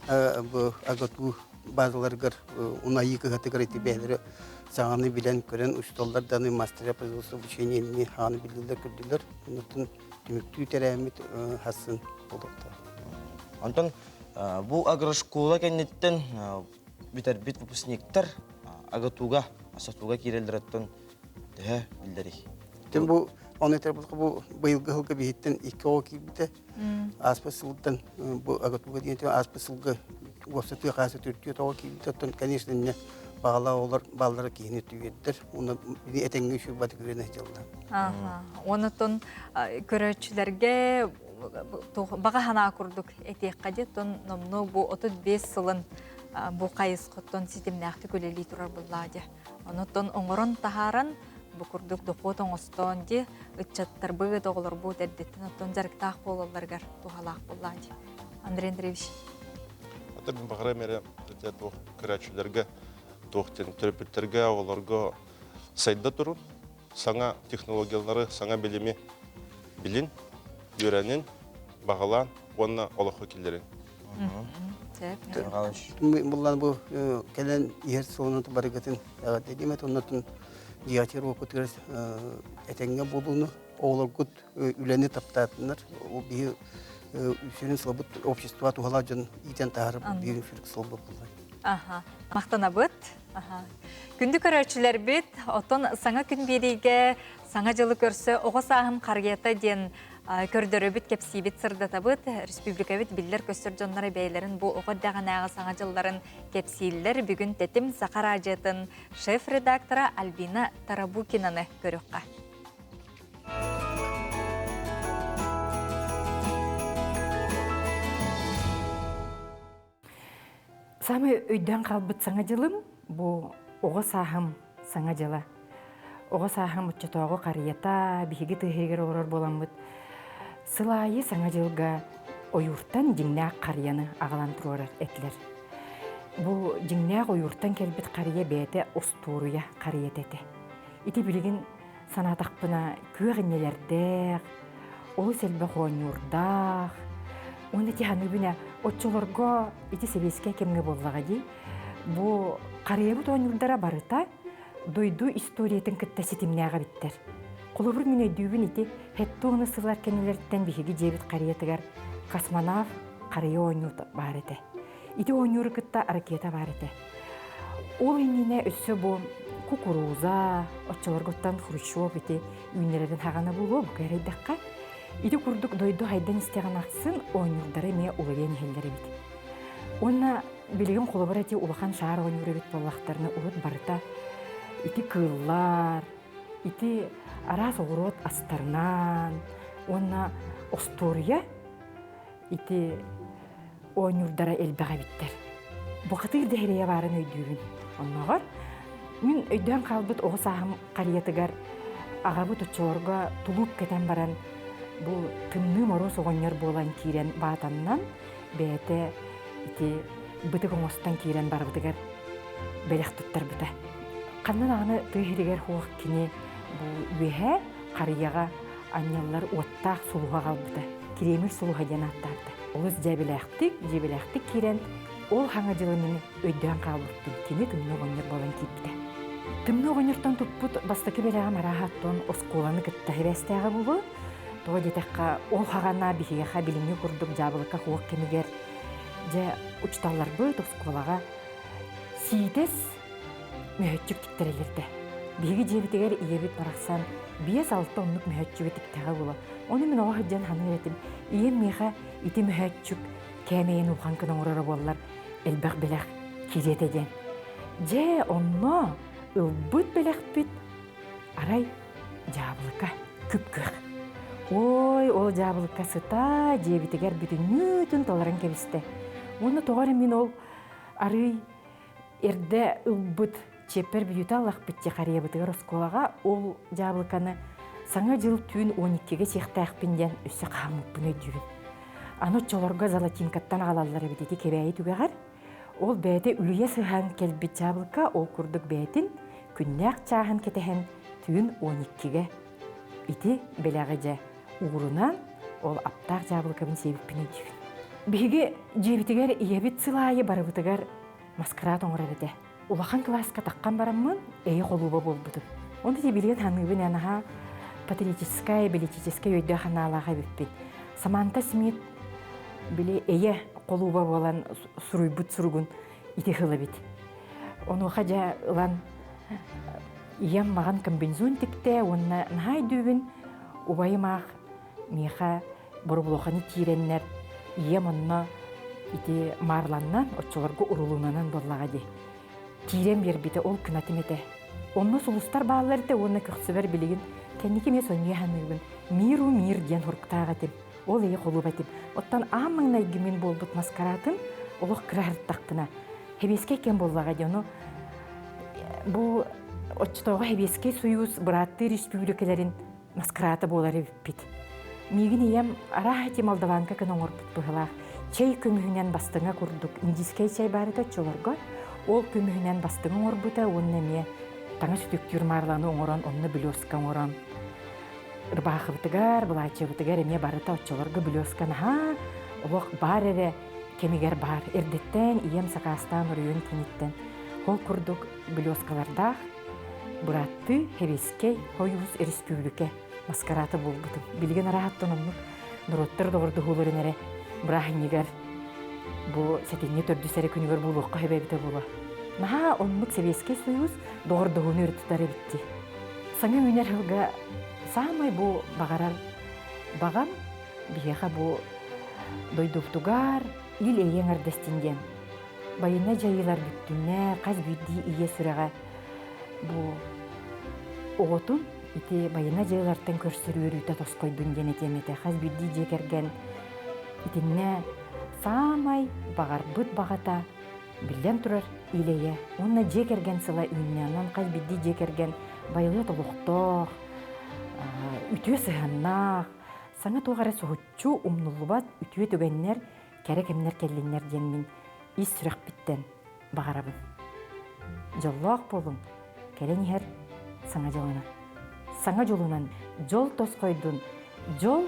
агату базаларғар ұнайы кығаты қарайты бәлері сағаны білен көрен ұсталдар даны мастера производства обучениені ханы білділер көрділер. Үнітін түміктүй тәрәмет хасын болуқта. Антон, бұл агрошкола кәнеттен бітер-бит выпускниктар агатуға, асатуға керелдер аттан дәе білдері. Бұл оны тәрбілгі бұл бұйылғы ғылғы бейттен 2 оғы кейбіті аспасылдан бұл агатуға дейінті аспасылғы ғосыты қасы түртті оғы кейбіті оттан, конечно, бағала олар балдары кейіне түйеттір. Оны әтенгі үші баты көріне жылды. Онытын көрәтшілерге баға хана күрдік әтек қадет, номны бұл 35 сылын бұл қайыз құттын системіне ақты көлелей тұрар бұлладе. Онытын оңырын тахаран бұқырдық доқотың остон де үтчаттар бұғы доғылар бұд әддеттін оттон жарықтақ болаларғар туғалақ бұлладе. Андрей Андреевич. Атырдың бағыра мәре көрәтшілерге тоқтен терапевттерге оларға сайда тұрын, саңа технологиялары, саңа білімі білін, үйрәнін, бағалан, онына олаққа келдерін. Бұлан бұл кәлін ер соғынаты барығатын дедемет, оннатын диатер оқытығыр әтәңге болуыны, олар күт үләні таптатыныр. Ол бейі үшерін сылабыт общества туғала жын итен тағырып бейін үшерік сылабыт болай. Мақтана бұд. Күнді көрәтшілер бет, отын саңа күн береге, саңа жылы көрсі, оғы сағым қарғеті ден көрдірі бет кепсі бет сырдата бұд. Республика бет білдер көстір жонлары бәйлерін бұл оғы дағанағы саңа жылларын кепсейлер бүгін тәтім Сақар Ажетін шеф-редактора Альбина Тарабукинаны көріққа. Самы өйден қалбыт саңа жылым, бұл оғы сағым саңа жылы. Оғы сағым ұтчатуағы қарията, бігігі тұғығыр орыр боламыд. Сылайы саңа жылға ойуртан жіңнәк қарияны ағалан тұрорар әтілер. Бұл жіңнәк ойуртан кәлбіт қария бәйті ұстуруя қариет әті. Ити білігін санатақпына көғінелердәқ, олы сәлбі қуанюрдақ. Оны тиханы бүні отчолорго ити себеске кемге боллаға дей. Бұл қария бұт оңырдара барыта, дойду историятын кітті сетімнәға біттер. Қолыбыр мен өйдүүбін ити хетті оны сылар кенелерттен бихиги жебіт қариятыгар космонавт қария ойнут бар еті. Ити ойнуры кытта ракета бар еті. Ол иніне өссі бұл кукуруза, отчаларготтан хрущев ити үйнелерін хағана болу бұл кәрейдаққа. Ити күрдік дойду хайдан істеген ақсын ойнурдары ме уларен хеллері бит. Онна білген қолыбыр еті улахан шаар ойнуры бит боллақтарыны ұлыт барыта. Ити кыллар, ити арас оғырот астарнан, онна остория, ити ойнурдара элбеға биттер. Бұқытыр дәрия барын өйдүүбін. Оннағар, мен өйден қалбыт оғы сағым қариятыгар ағабыт ұтчыларға тулуп кетен баран бұл тымны мороз оғынер болан кирен батаннан бәйті ити бұтық оңостан кирен барбытыгар бәлек тұттар бұта. Қаннан ағыны түйірігер хуақ кіне бұл өйе қарияға анялар оттақ сұлуға қалбыта. Киремір сұлуға ден аттарды. Олыз жебеләқтік кирен ол хаңа жылымын өйден қалбыттын. Кені тымны оғынер болан кипті. Тымны оғынертан тұппыт бастықы бәліға марағаттон осколаны кітті хәбәстәғі бұлы. Тоға детәққа ол хағана бігеға біліңе құрдық жабылыққа хуақ кемігер. Жа ұчталар бұд осколаға сейдес мөхетчік тіктірелерді. Бігі жебітігер иебіт барақсан 5-6 онлық мөхетчігі тіктіға бұлы. Оны мен оға хүджен ханы өретім. Ием меға ити мөхетчік кәмейін ұлған күнің ұрары болылар әлбәқ біләқ керетеден. Жа онна ылбыт біләқ біт арай жабылыққа күп-күқ. Ой, ол жабылыққа сыта жебітігер бүтін толарын кәбісті. Оны тоғары мен ол арый әрді ылбыт чеппер бүйті алақ бітте қария бұтығыр осколаға ол жабылыққаны саңа жыл түйін 12-ге сеқті ақпенден өсі қамып бұны өйдігін. Аны чолорға залатинкаттан ағалалары бітеті кебәйі түгәғар. Ол бәйті үліе сыған кәлбіт жабылыққа ол күрдік бәйтін күннәқ чағын кетеген түйін 12-ге ити бәләғі жа уғырынан ол аптақ жабылыққабын себіппін өйдігін. Бігі жебітігер иебіт сылайы барыбытығар маскарат оңырар еді. Улахан классқа таққан барамын, әйі қолуба бол бұдым. Онда де білген ханығын әнаға патриотическая, политическая өйді ханалаға бүппен. Саманта Смит біле әйі қолуба болан сұруйбыт сұруғын ити қылы бет. Оны қажа ұлан ием маған комбинзон тікті, онына нағай дөбін ұбайымақ меға бұрыбылоқаны тиреннер ием онына ити марланнан, отчыларға ұрылуынан боллаға де. Тирен бербеті ол күнатым еті. Онына сұлыстар бағаларды, онына көқсібер білігін, кәнеке мен соңия ханығын, мир ден ұрқтағатым, ол ей қолу бәтім. Оттан амыңна егімен болбыт маскаратым, олық кірағырттақтына. Хебеске кен боллаға де, оны бұл отчытауға Хебеске Союз бұратты республикаларын маскараты болары біппет. Мегін ем арахати Молдаванка кін оңырпыт бұғылақ. Чай көмігінен бастыңа күрдік. Индискай чай барыда чоларға. Ол көмігінен бастыңа оңырбыта, онына ме таңа сүтіктер марланы оңыран, онына білөсқа оңыран. Ырбақыбытыгар, бұлайчыбытыгар еме барыта отчоларға білөсқан. Олық бар әрі, кемігер бар. Эрдеттен, ием сақастан ұрыйын кенеттен. Ол күрдік білөсқалардақ, бұратты Хебескей Союз республика маскараты болбыты. Білген арахаттан онлық нұроттар доғырды ғулырын әрі Брахинигар бұл сәтенне төрдісәрі күнігер бұл оққа хебәбіті бұла. Наға онлық Советский Союз доғырдығын өртітары бітті. Саңа өнер ғылға самай бұл бағарар бағам бігеға бұл дойдуқтуғар ил әйен ардастинген. Байына жайылар бүттінне қаз бүйді ие сүрәға бұл оғытын ити байына жайлартын көрсірі өріті тосқойдың денетеметі. Қаз бүйді жекерген итинне самай бағарбыт бағата білден тұрар илея. Онна жекерген сыла үйіннен, қаз бүйді жекерген байлы толуқтық, үтіе сығаннақ, саңа тоғары соғытчу умнулубат үтіе түгеннер, кәрі-кемнер келленнер денмін ис сүрәқ біттен бағарабын. Жоллақ болың, кәрен ехер саңа жолына. Саңа жолынан жол тосқойдың, жол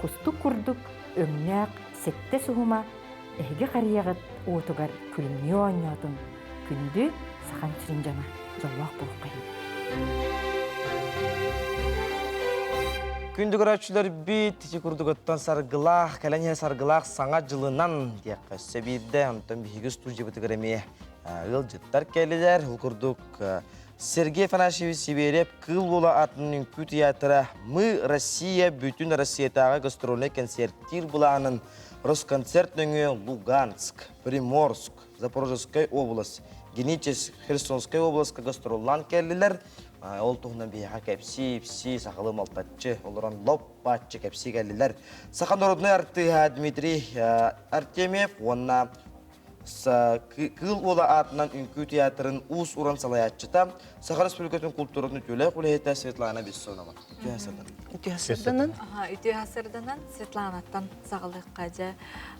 құстық күрдік, өңнәқ, сетте суғыма, әйге қарияғыт оғытығар күліне ойнадың, күнді сақан сүрін жана, жоллақ болып қайын. Күндү көрөчүлөр бит тичи курдуготтон саргылах, калене саргылах саңа жылынан диye сөбирде онтон биһиги студия бытыгыреме ыл жыттар келилер. Ул курдук Сергей Афанасьевич Сибирев кыл бола атының кү театры «Мы, Россия» бүтүн Россиятагы гастрольный концерттир буланын Росконцерт өңі Луганск, Приморск, Запорожская область, Геническ, Херсонская область гастроллан келилер. Ол туғынан бейға кәпси, сақылы малтатчы, оларан лоппатчы кәпси келилер. Сақан орудный артыға Дмитрий Артемьев, онна кыл ола атынан үнкі театрын ұс ұран салаятчыта, Сақан Республикатын культуратын төлі құлейті Светлана Бессонова. Үті ғасырданан Светланаттан сағылық қажа.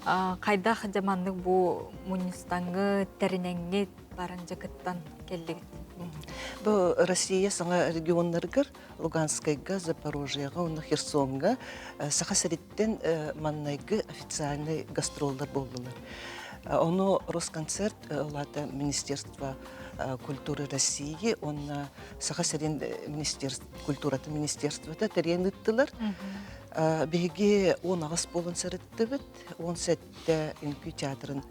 Қайда қажамандық бұл мұныстаңы тәрінәңге барын жақыттан келдігіт? Бұл Россия саңа регионларгар, Луганскайга, Запорожьяга, Херсонга, Сахасареттен маннайгы официальный гастролдар болдылар. Оны Росконцерт, олата Министерство культуры России, он Сахасарин культураты министерствода тәрен ыттылар. Беге он ағыс болын сәрітті біт, он сәтті үнкі театрын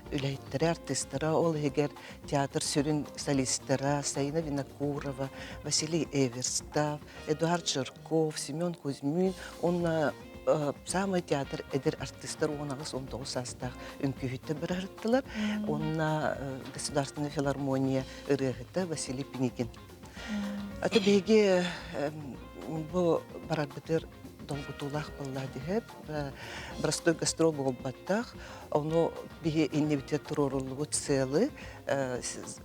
үләйттері, артистері, ол егер театр сүрін солистері, Саина Винокурова, Василий Эверстав, Эдуард Жирков, Семен Кузьмин, он самый театр эдер артистер, он ағыз 19 састақ үнкүйітті бір арыттылар, он Государственная филармония ырығыты Василий Пеникин. Аты беге бұл барар бітір долгутулах балладиһеп простой гастрол болбаттах ону бие иннебитер турорулугу целы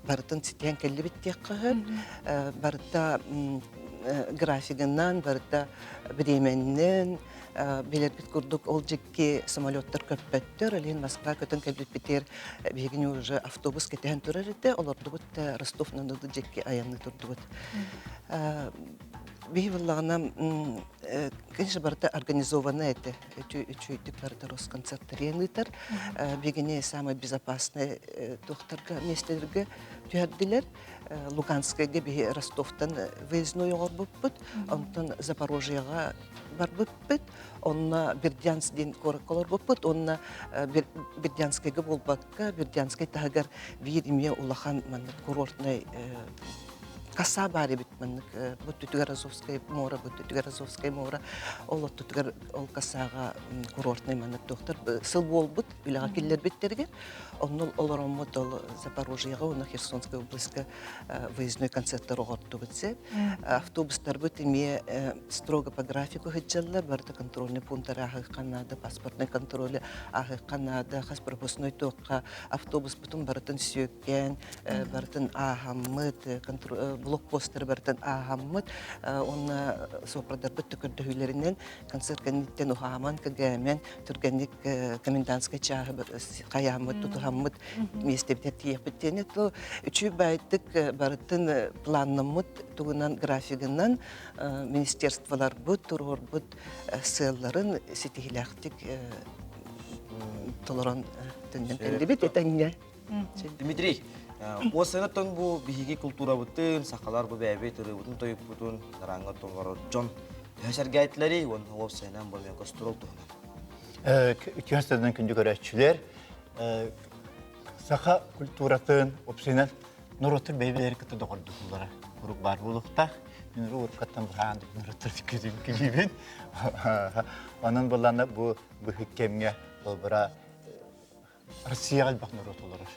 бартын ситен келли биттеккахып барта графигынан барта временнен билербит курдук ол жекке самолеттар көппөттөр элин Москва көтөн келбит битер бигини уже автобус кетен турар эте олордубут Ростов-на-Дону жекке аянны турдубут Бейваллағына, конечно, барда организованы это, үчүйдік барда Росконцерттарен ұйтар, бегіне самый безопасный тоқтарға, местелерге түйәрділер. Луганскайға бе Ростовтан выездной оғыр бұппыт, онтан Запорожьяға бар бұппыт, онна Бердянсден корыққалар бұппыт, онна Бердянскайға болбаққа, Бердянскай тағығар вейіріме улахан курортный Каса бари бит маннык, Буттутугар Азовская мора, ол оттутугар ол касаға курортный маннык доктор. Сыл болбут, үліға келлер биттергер, оннол оларомот ол Запорожьяға, оны Херсонская областька выездной концерттар оғырту бітсе. Автобустар бит име строго по графику хыджаллар, барда контрольный пунктар ағы қанады, паспортный контроль ағы қанады, қас пропускной тоққа, автобус бітін бартын сүйеккен, бартын ағамыт, блокпостер бартын ағамыт, оны сопрадар бұтты көрді үйлерінен концерт кәнеттен ұғаман, кәгәмен, түргенік комендантскай чағы қаямыт, тұтығамыт, местептер тиек біттен. Үчі бәйттік бартын планнымыт, туғынан графигынан министерстволар бұт, тұрғыр бұт сылларын сетихилақтик толыран түннен тәнді бет етәңге. Дмитрий, осынаттан бұл бігеге культура бұттын, сақалар бұл бәбе түрі бұтын тойып бұтын, нараңға тоңғары жон. Төсәрге әйтілері, оны ол сайынан бұл мен кострол тұғынан. Үтіғастардан күнді көрәтшілер, сақа культуратын опсайынан нұротыр бәйбелері күтті доғырды құлдары. Құруқ бар болуқтақ, мен ұрқаттан бұғанды нұротыр күзім күлейбен. Оның боланы бұл бүхіккемге бұл бұра Россия қалбақ нұрот олырыр.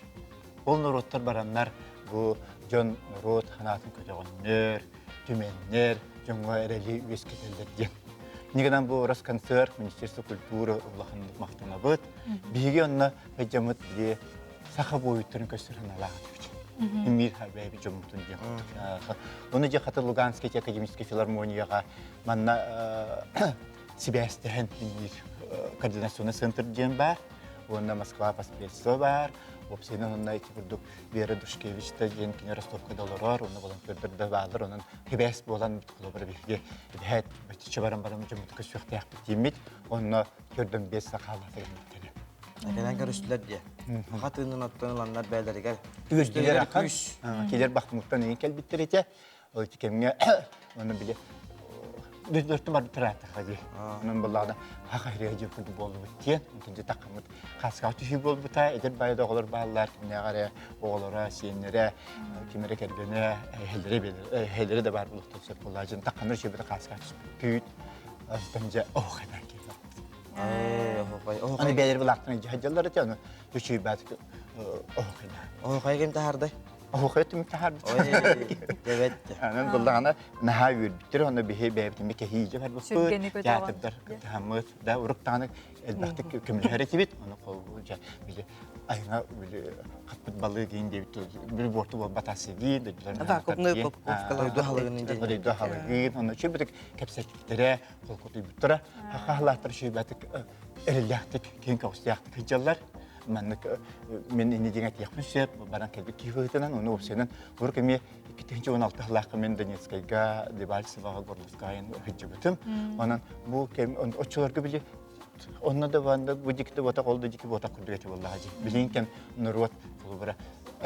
Ол нұроттар бараннар бұл жон нұрот қанатын көтеғыннер, түменнер, жонға әрәлі өскетелдер ден. Негеден бұл Росконцерт, Министерство культуры ұлақындық мақтана бұд. Бейге онына ғайжамыт біле сақа бойыттырын көстерін алағады бүч. Мир бәйбі жомытын ден. Оны же қатыр Луганский академический филармонияға манна Сибәстен координационный центр ден бар. Онна Москва паспредство бар. Опсайнан онна эти бурдук Вера Душкевичта ден кене Ростовка долорор, оны болан көрдірді бағылыр, оның хебәс болан бұтқылы бірге бәйт бәйтіші барам-барам жымытықы сөқтаяқ бітемет, оны көрдің бес сақалаты еметтері. Әкелен көрістілер де. Қатының аттаныланлар бәлдерігер. Үгізділер аққан, келер бақтымықтан ең кәлбеттер ете, ол текемге оны біле Dörtü var tırata hadi. Onun bullağına hakayriye cüpüdü bolu bitiyen. Ontunca takımıt kaskav tüşü bol bita. Eder bayda oğlar bağlar. Kimine gare oğlara, siyenlere, kimere kergene, helleri de var bulukta söp olacağın. Takımır şöbede kaskav tüşü büyüt. Azdanca oh kadar ki. Onu belir bulaktan hacalları diyor. Tüşü batık oh kadar. Oh kay kim taharday? Oğuqetim tahardı. Evet. Anın bullağına naha yürüttür, onu bir beyabdim bir kehiyice var bu. Sürgeni kötü olan. Yatırdır, hamut, da uruktanı elbette kömülü tibit, onu kovuca. Bile ayına böyle katpıt balığı giyin diye bir bortu bol batası giyin. Vakumlu popkalar. Duydu halı giyin, onu şu bir kepsekliklere, kol kutu bütüre. Haqahlattır şu batık erilliyaktık, keyin kavustiyaktık hıcallar. Men ini dingat yakmışıp, barang kelbek kifayetinden onu opsiyonun. Vuruk emi 2016 halakı men Donetskayga, Debaltsevaga, Gorlovskaya hıcıbıtım. Onun bu oçularga bile onunla da vardı, bu dikte botak oldu, dikte botak kurdu geçi vallahi. Bilinken nurvat, kulubara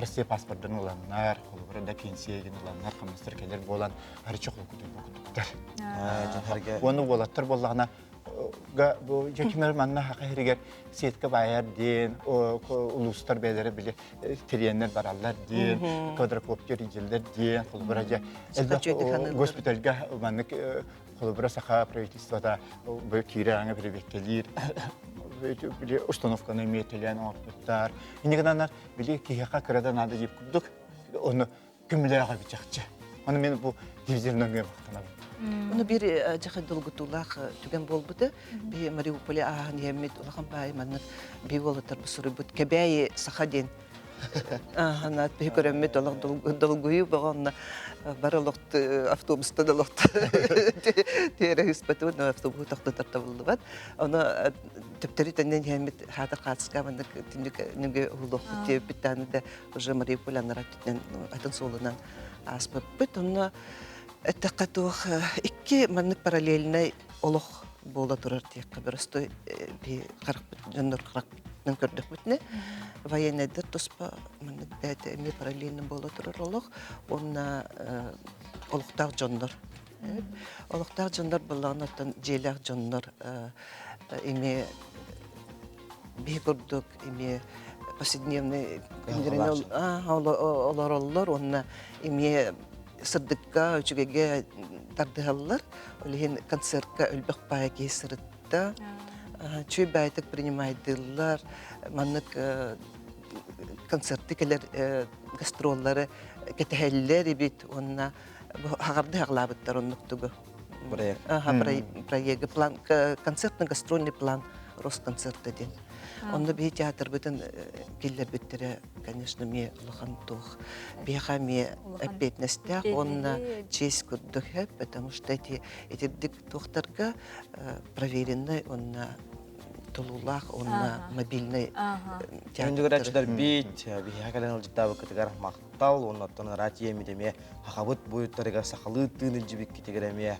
Rusya pasportdan olanlar, kulubara da pensiye giden olanlar, kamastır keler bolan, her çoğu kutu. Onu bolatır bollağına bu jekimler manna hakiriger setke bayar diyen o uluslar beleri bile triyenler barallar diyen kvadrokopter inceller diyen kulburaja hospitalga manna kulbura saha правительствода bu kiranga privekkelir bile установканы метелен опыттар инегенанар bile kiyaka kırada nada jip kurduk onu kümlerge biçakçı onu men bu divizyonan gömüktüm. Onu bir cahil dolgutulak tügen bolbudu. Bir Mariupol'e ahan yemet ulağın bayi manık bir olatar bu surubut. Kebeyi sahadin. Anat bir göremet olaq dolguyu bağına baraloqt avtobusta daloqt. Tere hüspeti onu avtobusu taktı tartabildi bat. Onu tüpteri tenden yemet hada katska manık nüge huluqtu diye bir tane de уже Mariupol'e naratitten atın solunan aspıp bit onu Ettaqatuq ikki mannik paralelne oloq bola turar diye просто bir jönür qıraqdan gördük bitne. Vayenedir tospa mannik bäte mi paralelne bola turar oloq. Onna oloqtaq jönür. Oloqtaq jönür bulanatan jelaq jönür. Ими bir gördük ими повседневный olor onna ими Sırdıkka, üçügege tardıhallar. Öyle konsertka ölbek paya kesirtta. Çöy baytık priнимайдылар. Manlık konsertikeler, gastrolları keteheller bit. Onna hağardı hağlabıtlar onnuktugu. Proyekti plan, konsertni gastrolni plan Росконцерт edin. Onda bir teatr bütün killer bittere, конечно, mi лохан тух. Биха ми опять настях, он честь куддух, потому что эти докторка проверенный, он тулулах, он мобильный театр. Şimdi öğrenciler bit, bir hakadan alcıda vakit gar maktal, onun atına ratiye mi demeye, hakabut boyutları gar sakalı tığınır gibi kitegoremiye.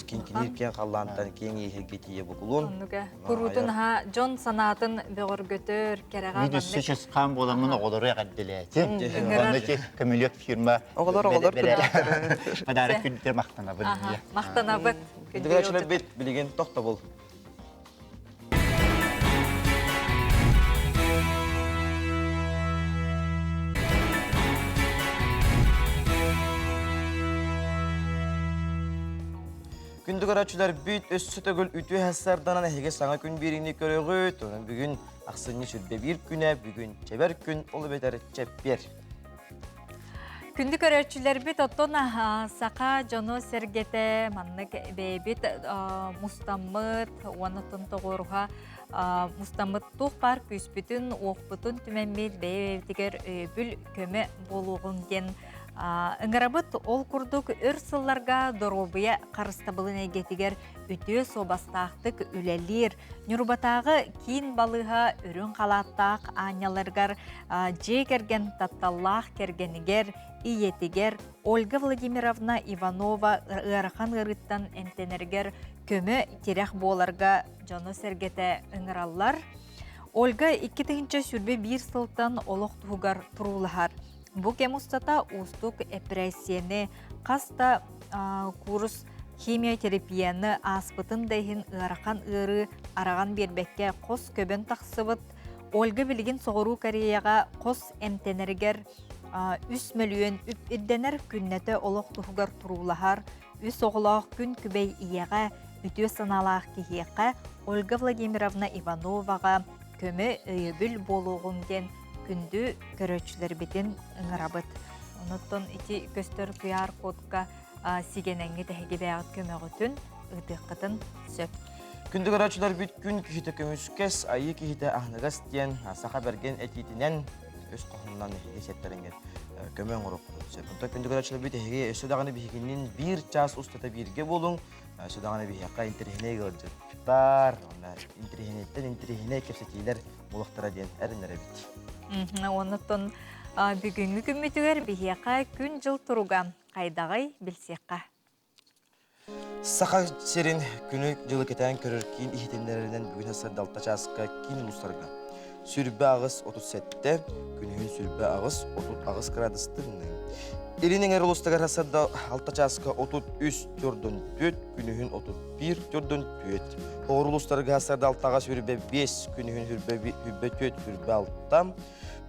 Kinkinirken kallantan keyin iyi getiye bukulun. Onluga kurutun ha John sanatın beğer götür kereğe Bir de seçes kan bolamını oğları yakadileti. Ondaki kamiliyat firma. Oğlar Padarak gündür maktanabın. Maktanabın. Öğrenciler bit bilgen tohta bol. Gündük araçlar büyük össü tögül ütü həssardanan əhege sana gün birini görüyoruz. Onun bugün aksını sürbe bir güne, bugün çeber gün olu beter çepber. Gündük öğretçiler bit otona saka jono sergete manlık bebit mustamıt wanatın toğuruha mustamıt tuğ par küspütün oğputun tümenmel bebetiger bül köme boluğun gen Ыңырабыт ол курдук өр сылларга доробыя қарыстабылын егетігер үтіе собастақтық үлелер. Нюрбатағы кейін балыға үрін қалаттақ аняларгар же керген татталлақ кергенігер, иетігер Ольга Владимировна Иванова ырхан ырыттан энтенергер көмі терек боларга жоно сергете ыңыраллар. Ольга 2-тігінші сүрбе бір сылтан олық тұғығар тұрулығар. Бу кем устата устук эпрессияны каста курс химиотерапияны аспытын дайын ыракан ыры араган бербекке қос көбін тақсыбыт, Ольга Билигин соғыру Кореяға қос әмтенергер 3 миллион үдденер күннеті олық тұхығар тұрулахар, 3 оғылақ күн күбей ияға үтіе саналақ кейеққа Ольга Владимировна Ивановаға көмі өйебіл болуғын ден күнді көрөчілер бетін ыңырабыт. Оныттон ити көстер күйар кодқа сигененге тәхеге бәғыт көмеғітін ұдыққытын сөп. Күнді көрөчілер бүт күн күйті көміскес, айы кейті ағнығас ден сақа берген әтетінен өз қоғымнан есеттеріңер көмен ұрып сөп. Онда күнді көрөчілер бүт әйге өсі дағаны бейгеннен бір час ұстата бірге болың, өсі дағаны бейгеқа интерхіне ғылжыптар, интерхинеттен интерхіне кепсетейлер болықтыра ден әрінлері бит. Оныттон бүгінгі күмметігер бейгеқа күн жыл тұруға қайдағай білсеққа. Сақа серин күні жылы кетен көрір кейін ихетенлерінен бүгін асырды алта часқа кейін ұлыстарға. Сүрбе ағыз 37-те, күнігін сүрбе ағыз 30 ағыз градустығының. Елінің әр ұлыстығар асырды алта часқа 33-4, күнігін 31-4. Оғыр ұлыстарға асырды алтаға сүрбе 5, күнігін сүрбе 4, сүрбе 6.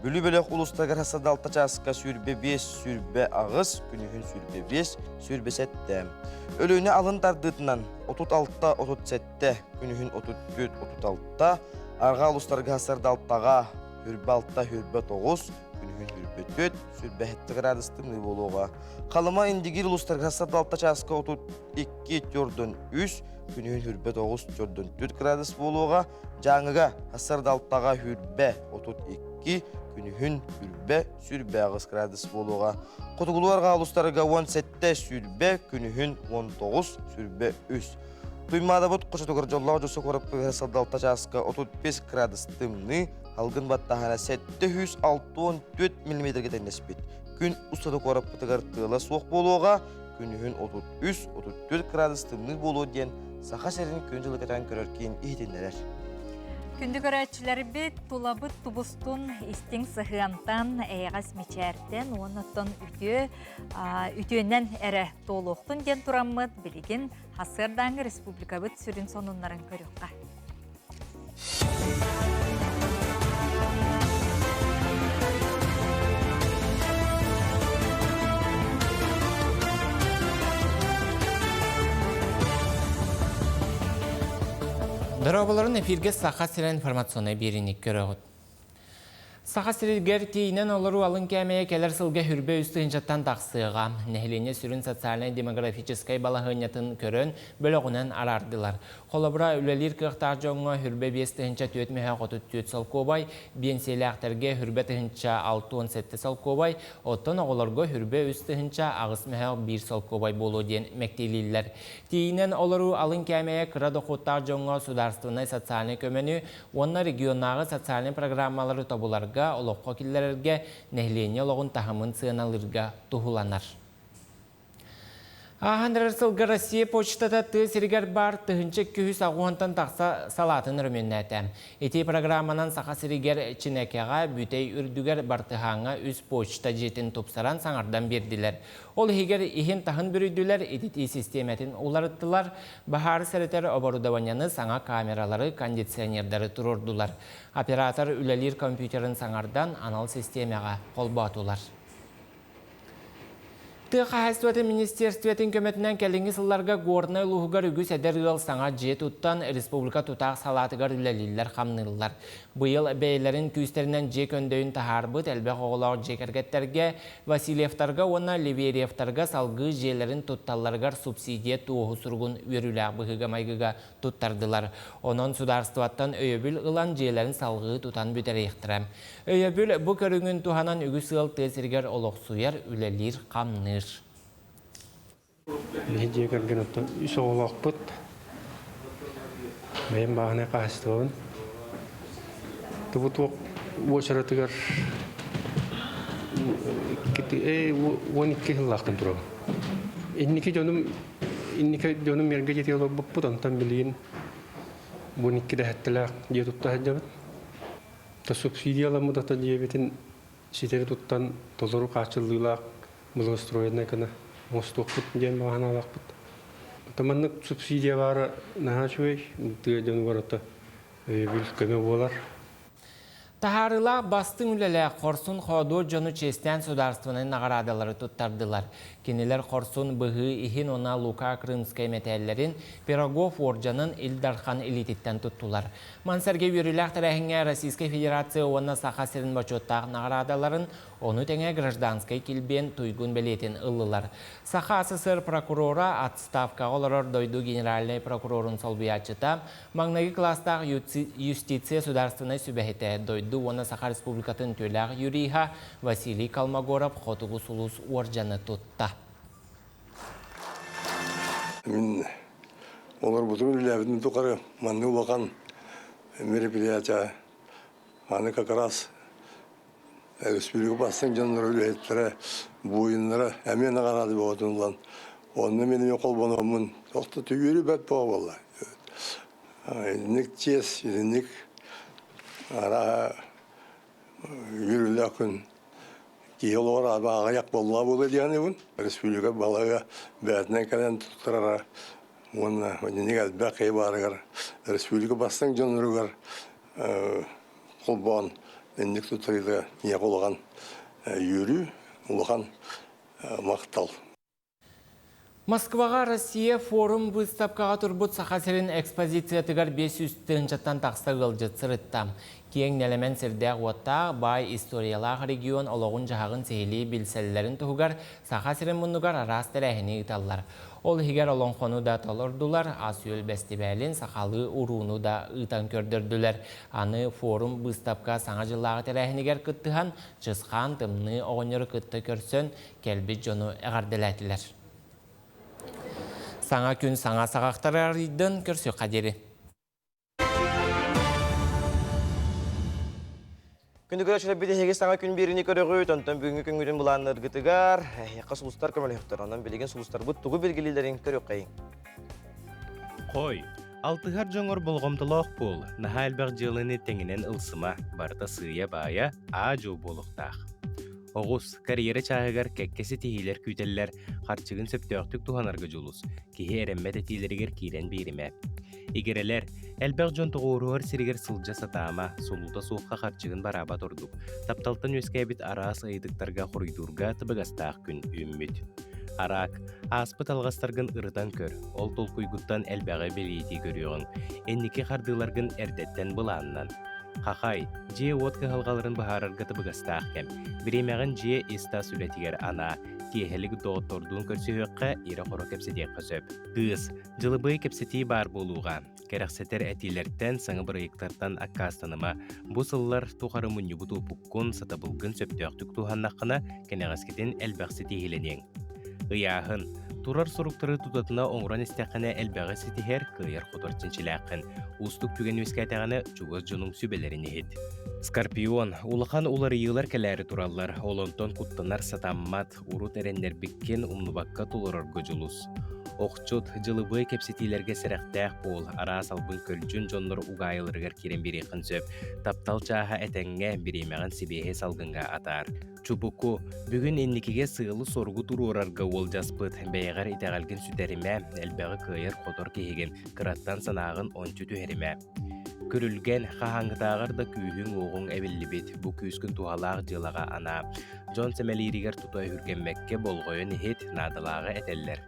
Бүлі бөлек ұлыстарға асырды алта часқа сүрбе 5, сүрбе ағыз, күнігін сүрбе 5, сүрбе 7. Өліні алын тардытынан 36-37, күнігін 34-36, арға ұлыстарға асырды алтаға хүрбе 6, хүрбе 9, күнігін хүрбе 4, сүрбе 7 градустың болуға. Қалыма индигер ұлыстарға асырды алта часқа 32-3, күнігін хүрбе 9-4 градус болуға. Жаңыға асырды алтаға хүрбе 32, күнігін хүрбе сүрбе ағыз градус болуға. Құтығылуарға алыстарға 17 сүрбе, күнігін 19 сүрбе 3. Туймада бұд қошатығыр жоллағы жосы қорып қығырсалды алта жасқа 35 градус тымны, алғын баттағана 764 мм тәнеспет. Күн ұстады қорып бұтығыр тығыла суық болуға, күнігін 33-34 градус тымны болу ден сақа серін күн жылы кәтен көрер кейін ехетендерер. Күнді көрәтшілер бет тулабыт тубустун истин сыхыантан әйғас мечәрден, оныттан үтіөнен әрі толуқтын ден тұрамыд білеген Хасырдаңы республика бұт сүрін сонунларын көріққа. Дороголарын эфирге сақа сирен информационный берінік көрігіт. Сақа сирергер кейінен олару алын кәмея келер сылға хүрбе үсті инжаттан тақсыға. Нәхілене сүрін социальный демографическай балағынятын көрін бөліғінен арардылар. Қолабыра үлелер қықтар жоңға хүрбе 5-4 мәхе қотыт түйет салқобай, бенселі ақтарге хүрбе 6-17 салқобай, оттан оғыларға хүрбе үсті ағыс мәхе 1 салқобай болу ден мәктейлілер. Кейінен олару алын кәмея қырады қоттар жоңға сударствыны социальный көмені, онна регионнағы социальный программалары табыларға олыққа келерге нәхлене олығын тахымын сыналырға тұхыланар. Ахандар сылғы Россия почтада серігер бар түхінші күйіс ағуантан тақса салатын үрменнәті. Эти программанан сақа серігер чінәкеға бүтей үрдігер бартыхаңа үз почта жетін топсаран саңардан берділер. Ол егер ихин тахын бүрүйділер едети системетин оларыттылар, бахары сәрітер оборудованияны саңа камералары, кондиционердары тұрордылар. Оператор үлелер компьютерін саңардан анал системаға қол батулар. Тыға хайстуаты министерстветін көметінен кәліңгі сылларға ғорны ұлығығар үгіз әдер ғыл саңа жет ұттан республика тұтақ салатығар үләлілер қамнылылар. Бұйыл бәйлерін күйістерінен жек өндейін тахарбыт әлбәқ оғылау жекергеттерге, Васильевтарға, оны Ливериевтарға салғы желерін тұтталларғар субсидия туғы сұрғын өріләқ бұғыға майғыға тұттардылар. Онын сударстваттан өйебіл ұлан желерін салғы тұтан бүтер ектірем. Өйебіл бұ көріңін туғанан үгіз ғыл тезіргер олық сүйер үләлер қамныр. Жекерген оттан үс оғылақ бұд. Мен бағына қастығын. Тұбыт өшіретігер 12 жыллақтын тұру. Иннеке жоным мерге жеті олар бұд онтан білейін. 12 дәхеттіләқ де тұтта әджабыд. Та субсидиялы мұдата жебетін сетері тұттан толыру қачылдылақ. Благоустроенная кана мосток пут ден бағаналақ пут. Таманнык субсидия бары нахачуй, тыйден барата бил көмө болар. Тахарыла бастың үлелі Қорсун Ходу жону честен сударствының нағарадалары туттардылар. Кенелер Қорсун бұғы ихин она Лука Крымскай метәллерін Пирогов Орджанын Илдархан элититтен туттулар. Мансерге үріләқ тәрәхіңе Российская Федерация оны сақасырын бачоттақ нағарадаларын оны тәңе гражданскай килбен туйгун белетін ылылар. Саха СССР прокурора отставка оларор дойду генеральный прокурорын солбиячыта маңнagi кластақ юстиция сударственной сүбәхеті дойду оны Саха Республикатын төләғ юриха Василий Калмогоров Хотугу Сулус Орджаны тутта. Мен олар бұтын үләбінің тұқары манны ұлақан мероприятия аны как раз республика бастың жанлары үләйттері бойынлары әмен ағарады болатын ұлан. Оны менің қол болуымын тоқты түйері бәт боға болла. Едінік тез, едінік ара үйірілі күн кейл олар ағаяқ болуға болды дегені бұн. Республика балаға бәтінен кәлен тұттырара. Оны едінік әлбә қай барығар. Республика бастың жанларығар қол болған. Endік тұттырыды не қолған үйірі, ұлған мақтал. Москваға Россия форум выставкаға тұрбұт сақасырын экспозиция тігар 500 жаттан тақса ғылжы цырытта. Кең нәлемен сірдәқ отта бай историялақ регион олығын жағын сейлі білселерін тұғығар сақасырын мұнығар арас тәрәхіне ұталар. Ол хигер олон қону да толырдылар, асүйел бәстебәлін сақалы ұруыны да ұтан көрдірділер. Аны форум бұстапқа саңа жылағы тәрәхінегер күттіған жысқан тымны оғыныр күтті көрсін кәлбі жону әғарділәтілер. Саңа күн саңа сағақтарардың көрсі қадері. Күнді көрәшілі біде хеге саңа күн беріне көрігі, тонтан бүгінгі күнгірін бұланыр ғытығар, яққа сұлыстар көмелектер, онан білеген сұлыстар бұд тұғы белгілерін көрі қайын. Қой, алтығар жоңыр болғымдылық бол, наға әлбәқ жылыны тәңінен ылсыма, барда сыя бая, ажу болуқтақ. Оғыз, карьера чағығар кәккесі тейілер күйтелілер, қарчығын сөптіқтік туғанарға жолыз, кейі әрәммәді тейлергер кейрен беріме. Игерелер, әлбәқ жон тұғырығыр сірігер сылжа сатама, солуда суыққа қарчығын бараба тұрдық. Тапталтын өскәбіт арас айдықтарға құрыйдурға тыбығастақ күн үмміт. Арак, аспыт алғастарғын ұрыдан көр, ол толқуйгуттан әлбәғі белейті көріғын, әннеке қардыларғын әрдеттен бұланынан. Қақай, же отқа қалғаларын бұхарарға тыбығастақ кәм, біремәғін же иста сүлетігер ана, кейхелігі доғыттордуын көрсі өққа ері қоры кәпсетек қөсөп. Қыз, жылыбы кәпсетей бар болуға. Кәрәқсетер әтилерден саңы бірайықтардан аққастаныма, бұ сыллар туқары мұнны бұту бұққын сатабылғын сөптіқтік туғаннаққына кәнеғаскетін әлбәқсеті хеленең. Ұяғын, турар сұруқтары тұтатына оңыран істеқіне әлбәғі сетігер қыйыр құдыртыншіләқін, ұстық түген өскәтәғіне жүгіз жының сүбелеріне ет. Скорпион, улахан улар йылар кәләрі туралар, олонтон құттынар сатаммат, урут әрендер біккен умнубаққа тұлырыр гөжілус. Оқчут жылыбы кепсетилерге сірәқтәқ бол, ара салбын көлжін жонлар уғайылырғар керен бері қынсөп, таптал чаға әтәңге біремәғін себеге салғынға атар. Чубуку, бүгін еннекеге сығылы соргу тұрурарға ол жаспыт, бәйғар итәғалген сүтәріме, әлбәғі күйер қотор кегеген, қыраттан санағын ончу түхеріме. Көрілген қағаңғытағыр да күйін оғын әбілі бет, бұ күйіскін туғалақ жылаға ана. Жон сәмәлерігер тұтай хүргенмәкке болғойын ет надылағы әтәллер.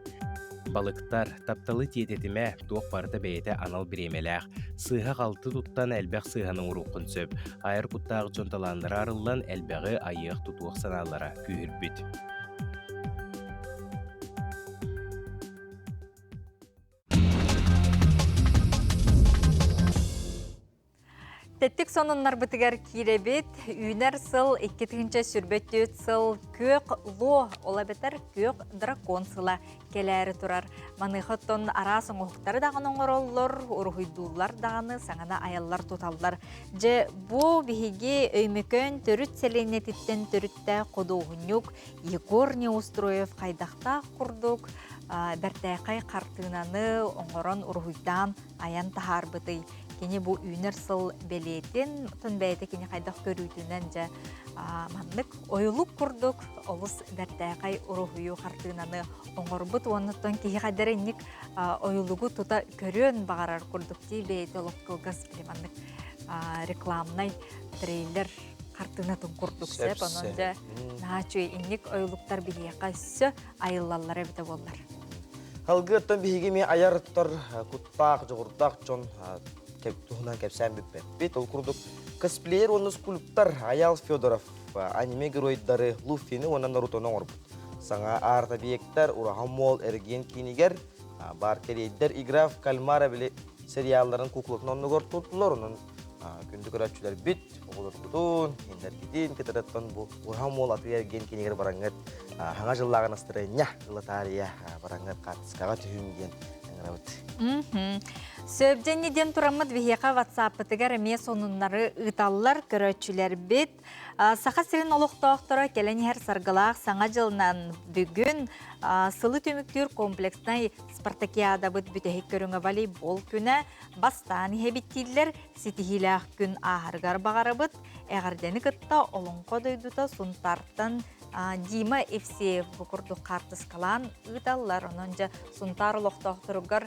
Балықтар тапталы тиететіме тоқ барыта бәйеті анал біремеләқ. Сыға қалты тұттан әлбәқ сығаның ұруқын сөп. Айыр құттағы жонталандыр арылан әлбәғі айық тұтуық саналара күйір бүт. Теттік сонынлар бұтығар киребет, үйнер сыл, 2-тігінші сүрбеттет сыл, көк ло, ола бетер көк дракон сыла келәрі тұрар. Манығыттон арасын оқтары дағын оңыр олылар, ұрғыйдулар дағыны саңана аяллар тұталдар. Же бұ бігеге өймекөн түріт селенетіттен түрітті қодуғынюк, Егор Неустроев қайдақта құрдық, бәртәқай қартынаны оңырын ұрғыйдан аян тахар бұтый. Кені бұл үйнер сыл белетін, тұн бәйті кені қайдақ көрүйтінен жа маннык ойлук курдук олус дәртәкай урухую хартыынаны оңорбут оннуттан кихи кадеренник ойлугу тута көрөн багарар курдук тибейт олох кылгас маннык рекламнай трейлер картыынатын курдук сеп ононжа наачуй инник ойлуктар бихиякка өссө айыллаллар эбите боллар. Халгы оттон бихиги ми аярыттар куттаак жогурдак жон тухунан кепсән бит ол курдук косплеер оны скульптор Аял Федоров аниме героиддары Луффини онан Нарутоның орбут. Саңа арта биектер урахан мол эрген кинигер бар керейдер игра в кальмара биле сериалларын куклатын онны көртулдулар. Онын күндү көрәтчүләр бит оғылыр кудун, ендер кетин кетереттен бұл урахан мол аты эрген кинигер бараңғат хаңа жыллағы настроения ғылатария бараңғат қатыскаға түйінген әңірабыт. Сөбден неден тұрамыд вихеқа ватсаппытыгар әме сонуннары ұталылар көрөтчілер бет. Сақа сирин олықтауқтыра келен әр сарғылақ саңа жылынан бүгін сылы төміктер комплекснай спартакиада бұд бүтәхек көріңі волейбол күні бастан ебеттейлер сетихилақ күн ағырғар бағары бұд. Әғардені күтті олыңқо дойдута сұнтартын Дима FC бұқырды қартыс қалан ұталылар. Онынжа сұнтар олықтауқтырығар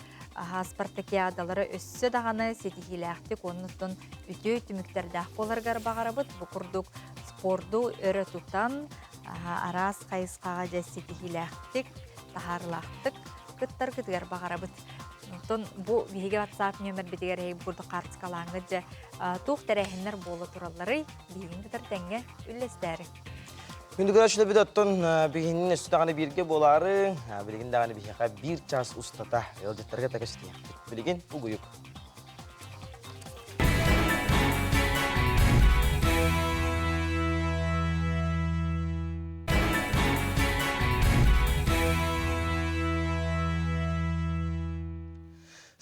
спартакиадалары өссі дағаны сетихиләқтік оныстың үті түміктердәқ боларғар бағарабыд. Бұқырдық спорду өрі тұтан арас қайысқаға жа сетихиләқтік, тахарлақтық күттар күтігер бағарабыд. Бұл бейге WhatsApp нөмір бедегер бұқырды қартыс қалаңы жа тұқ тәрәхінлер болы тұралары бейгін күтір тәңге үлестәрі. Күнді көрәшілі біді оттон бігінін өсті дағаны бірге болары, білігін дағаны бігеға бір час ұстата елжеттерге тәкішті. Білігін ұғыйық.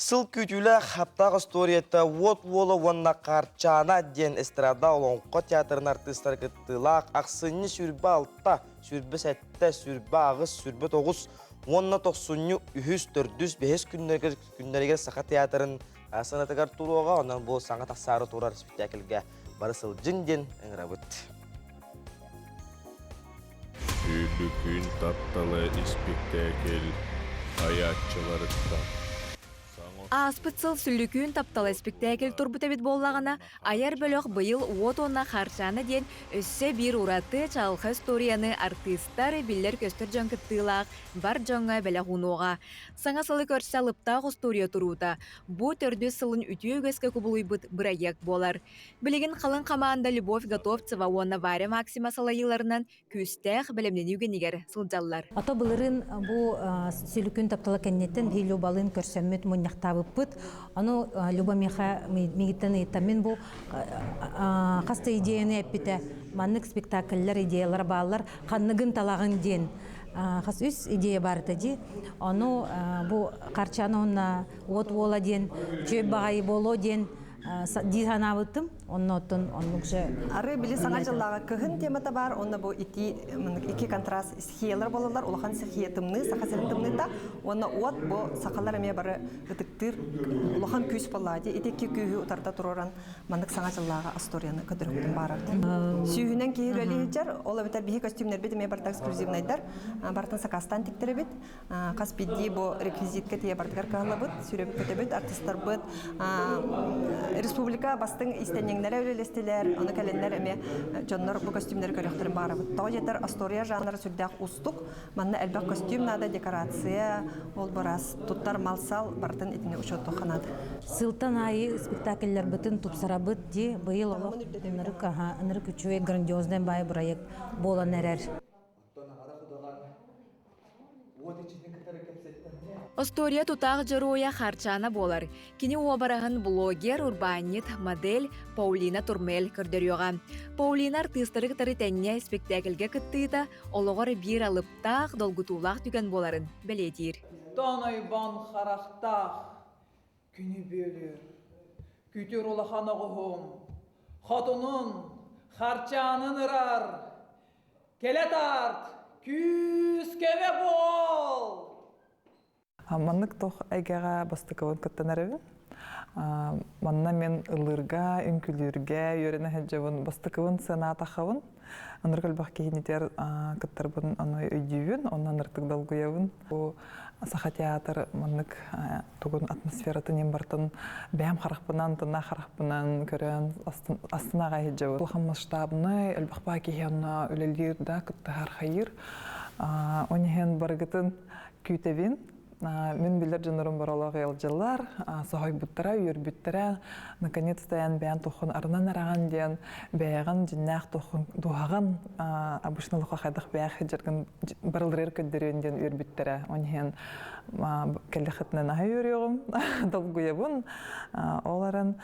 Сыл күтілі хаптағы сторията вот-волы онна қарчана ден эстрада олонқо театрын артыстар кіттілақ ақсыны сүрбі алтта, сүрбі сәтті, сүрбі ағыз, сүрбі тоғыз, онна тоқсыны үхіз, төрдіз, бәхіз күндерігер сақа театрын санатығар тұруға, онан бұл саңа тақсары тұрар спектакльге бары сыл жын ден әңірабыт. Сүйлі күн тапталы спектакль аятчыларытта. Аспытсыл сүллүкүүн тапталы спектакль турбутабит боллағана, аяр бөлөк быйыл уот онна харчаны ден өссө бир ураты чалха историяны артисттар биллер көстөр жон кыттыылаак бар жонга беле хунуга. Саңа сылы көрсө алыптаак история турууда. Бу төрдү сылын үтүө көскө кубулуйбут быраяк болар. Билигин калын камаанда Любовь Готовцева онна Варя Максима салайыларынан күстэх белемненүүгенигер сылжаллар. Ата былырын бу сүлүкүүн тапталы кеннеттен бейлүү балын көрсөммөт муньяктабы пыт, ану Люба Мегитаны итамин бу каста идеяны эппите, маннык спектакльлер идеялар баалар, канныгын талагын ден. Хас үс идея бар тади, ану бу карчаны онна от вола ден, чөй багай боло ден, диханабытым, оннотун оннукше. Ары били саңа жыллага кыгын темата бар, онна бу iki контраст схиялар болалар, улахан схиятымны, сахасыртымны та, онна от бу сакалар эме бары ытыктыр, улахан күс боллади, итеки күйү утарда туроран мандык саңа жыллага историяны көдөрүктүн барарды. Сүйүнөн кейрели жар, ола битер бихи костюмдер бит эме барда эксклюзивнайдар, бартын сакастан тиктери бит, каспиди бу реквизитке тие бартыгар калабыт, сүрөбүт көтөбүт, артисттар бит, республика бастың истенеңнәре өлелестелер, аны кәленнәр әме жоннор бу костюмнер көрөктөрүн барабыт. Тоо жетер история жанры сүрдәк устук, манна әлбәк костюм нада декорация, ол барас туттар малсал бартын итине учетто ханады. Сылтан айы спектакльлер бытын тупсарабыт ди быйыл олох ныры күчүе грандиозный бай проект бола нерер. История тутақ жыруя харчана болар. Кини уабарағын блогер, урбанит, модель Паулина Турмель көрдөрүга. Паулина артистары кытары тәнне спектакльге кыттыйда, олоғыр бир алыптақ долгутулақ түген боларын белетир. Танайбан харақтақ, күні бөлір, күтер олаханы ғуым, хатунын, харчанын ырар, келет арт, күскеме бол! Маннык тох айгага бастыковын кыттанарыбы. Манна мен ылырга, үнкүлүргә йөренә һәҗәвын, бастыкыбын сына тахавын. Аныргал бак кейнитер кыттарбын аны өйдүн, оннан ыртык далгуявын. Бу саха театр маннык тугун атмосфераты нем бартын бәм харахпынан, тына харахпынан көрән астынага һәҗәвын. Булган масштабны элбахба киһәнна үлелер да кыттар хайыр. Оньен баргытын күтевин. Мен билер жанрым баралағы елжалар, сағай бұттыра, үйір бүттіра, наконец-то ян бәйін тоқын арынан араған дейін бәйіған жиннақ тоқын дуағын абышнылыққа қайдақ бәйіқ жерген барылдырыр көддерен дейін үйір бүттіра. Оньен кәлі қытынан ағы үйіріғым, долгуябын, оларын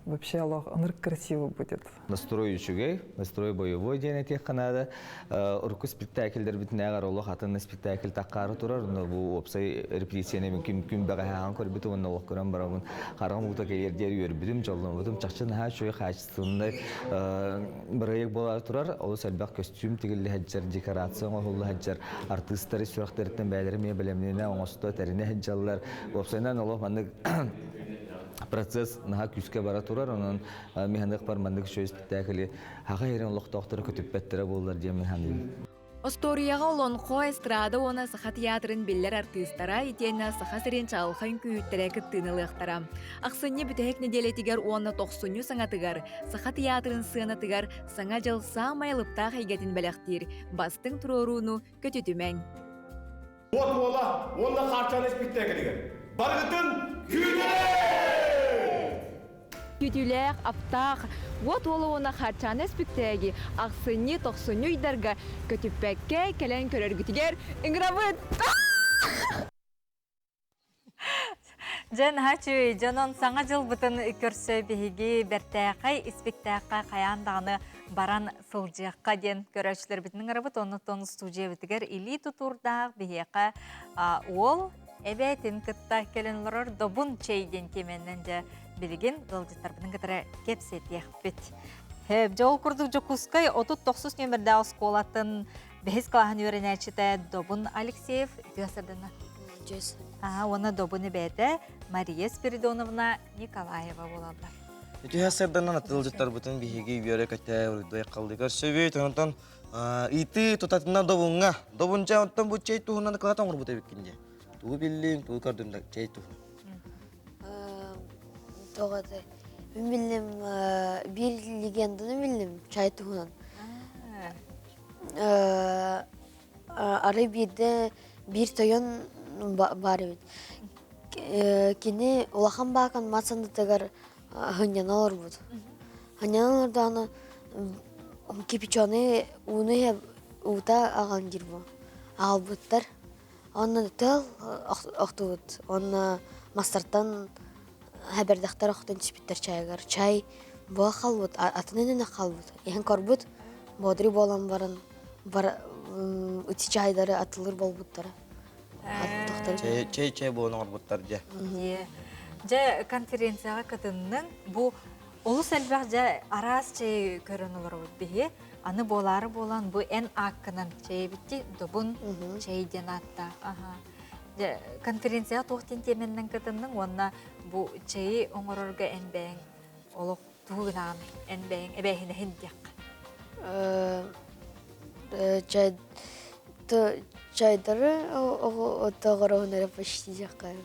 вообще олық ыныр красиво будет. Настрой үшігей, настрой боевой дейін әтек қанады. Үркі спектакльдер бітін әғар олық атынны спектакль таққары тұрар. Бұл опсай репетицияны мүмкін бәға хаған көрбіті, оны олық көрін барамын. Қарғым ұлта кәйердер үйірбідім, жолын бұдым. Чақчын ға шөй қачысында бірайық болар тұрар. Олы сәлбәқ костюм тегілі әджер, декорация олы әджер, артыстары сұрақтарыттен бәлері ме білемнені оңысты тәріне әджалар. Опсайынан олық маңдық процесс наға күске бара тұрар. Оның механдық бар маңдық шөй спектаклі хаға ерен олық тоқтыры көтіп бәттірі болар деймін хандым. Осторияға олонқо эстрада оны саха театрын беллер артистара итена саха сирен чалхан күйттері кыттынылықтара. Ақсынне бүтәк неделетігер оны тоқсыню саңатыгар, саха театрын сыңатыгар саңа жыл самайлыптақ айгетін бәліқтер, бастың тұруруну көтетімен. Вот ола, онда қарчаны спектакліге. Барғытын күйттері! Күтіләк, аптақ, вот олы оны қарчаны спектаги, ақсыны тоқсыны үйдарға көтіппәкке кәлән көрер күтігер, үңгірабыт! Жан хачуй, жанон саңа жыл бұтын көрсі бігігі бәртәқай, спектаққа қаяндағыны баран сылжыққа ден көрәшілер бітінің арабыт, оны тоны студия бітігер или тұтурдақ бігеқа ол әбәтін кітта кәлін лұрыр добын чейден теменнен жа білген ғылжыттарбының кітірі кепсет еқпет. Жол күрдік жоқұскай 30-90 нөмірді осколатын бәйіз қалағын өрінәчіті Добын Алексеев өсірдіні. Оны Добыны бәді Мария Спиридоновна Николаева болады. Өсірдіні ғылжыттар бұтын бейге үйері кәтті ұрыдай қалдығар сөбей тұнытын иті тұтатына Добынға. Добынча ұттан бұл чей тұғынан қалатын ғыр бұта беккенде. Туғы білім, туғы көрдімді чей тұғын. Тоғады. Мен білдім, бір легенданы білдім, чай тұғынан. Ары бірді бір тойын бар өйд. Кені олақан бақын мацанды тағар ғынyan алыр бұд. Ғынyan алырда аны кепичаны уны ұта аған жер бұ. Ағал бұдтар. Оны төл оқты бұд. Оны мастартан Хәбәрдәқтар оқтан түспеттер чайгар. Чай бұға қалбыд, атынан өне қалбыд. Ехен көрбід, бодри болан барын, үті чайдары атылыр болбыдтары. Чай болан орбыдтар жа. Жа конференцияға кітіннің бұл олыс әлбәқ жа арас чай көрін олар өтбеге, аны болары болан бұл ән аққынан чай бітті, добын чайден атта. Конференция тоқтен теменнен кітіннің, онна бұл чайы оңырырға әнбәң, олық туғынаған әнбәң, әбәйіне хендек. Чайдары оттағыры онары почти жаққа.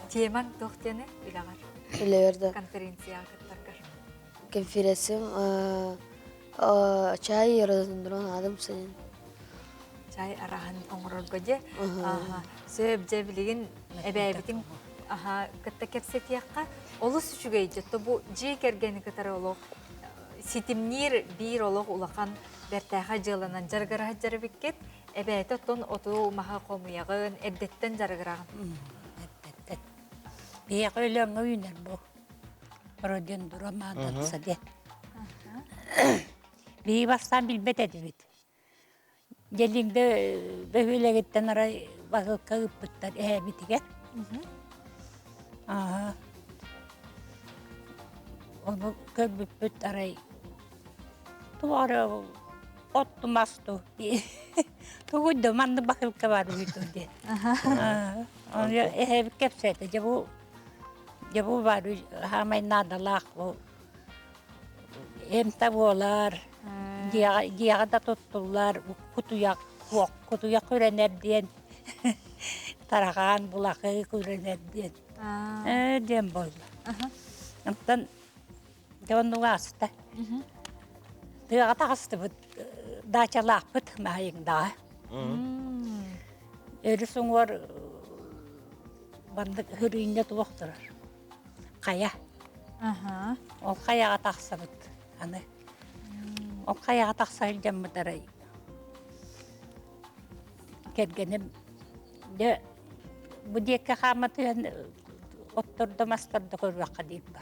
Теман тоқтені үлағар? Үләверді. Конференция кіттарғар? Конференциям чай ярадындырын адым сәнен. Чай арахан оңырырға де. Сөйіп же білеген әбәйбітін кітті кепсет яққа. Олы сүшігей жетті бұл жей кергені кітары олық. Сетімнер бір олық ұлақан бәртәға жылынан жарғыра жары беккет. Әбәйті оттон оту маға қомияғын, әддеттен жарғырағын. Бейек өлеңі үйінер бұл. Роден дурамадан сәдет. Бейі бастан білбет әдебет. Geldiğinde böyle gittin araya bakıp kağıptılar bitike. Onu kağıp arayı. Duvara оттумасту. Тугуйду манны бакылка бар үйдү де. Кепсети жабу бар хамай надалак бу. Эмта болар. Гияда туттулар, кутуяк көренерден. Тараган булакы көренерден. Дем болды. Антан жонуга аста. Тыга тагысты бут дачалак бут майыңда. Өрүсүң бар бандык хүрүйүндө туактыр. Кая. Ол каяга такса бут. Аны. Ол каяга такса жаммытарай. Кергенем де бу декке хаматын отторда мастарда көрбакка дейт ба.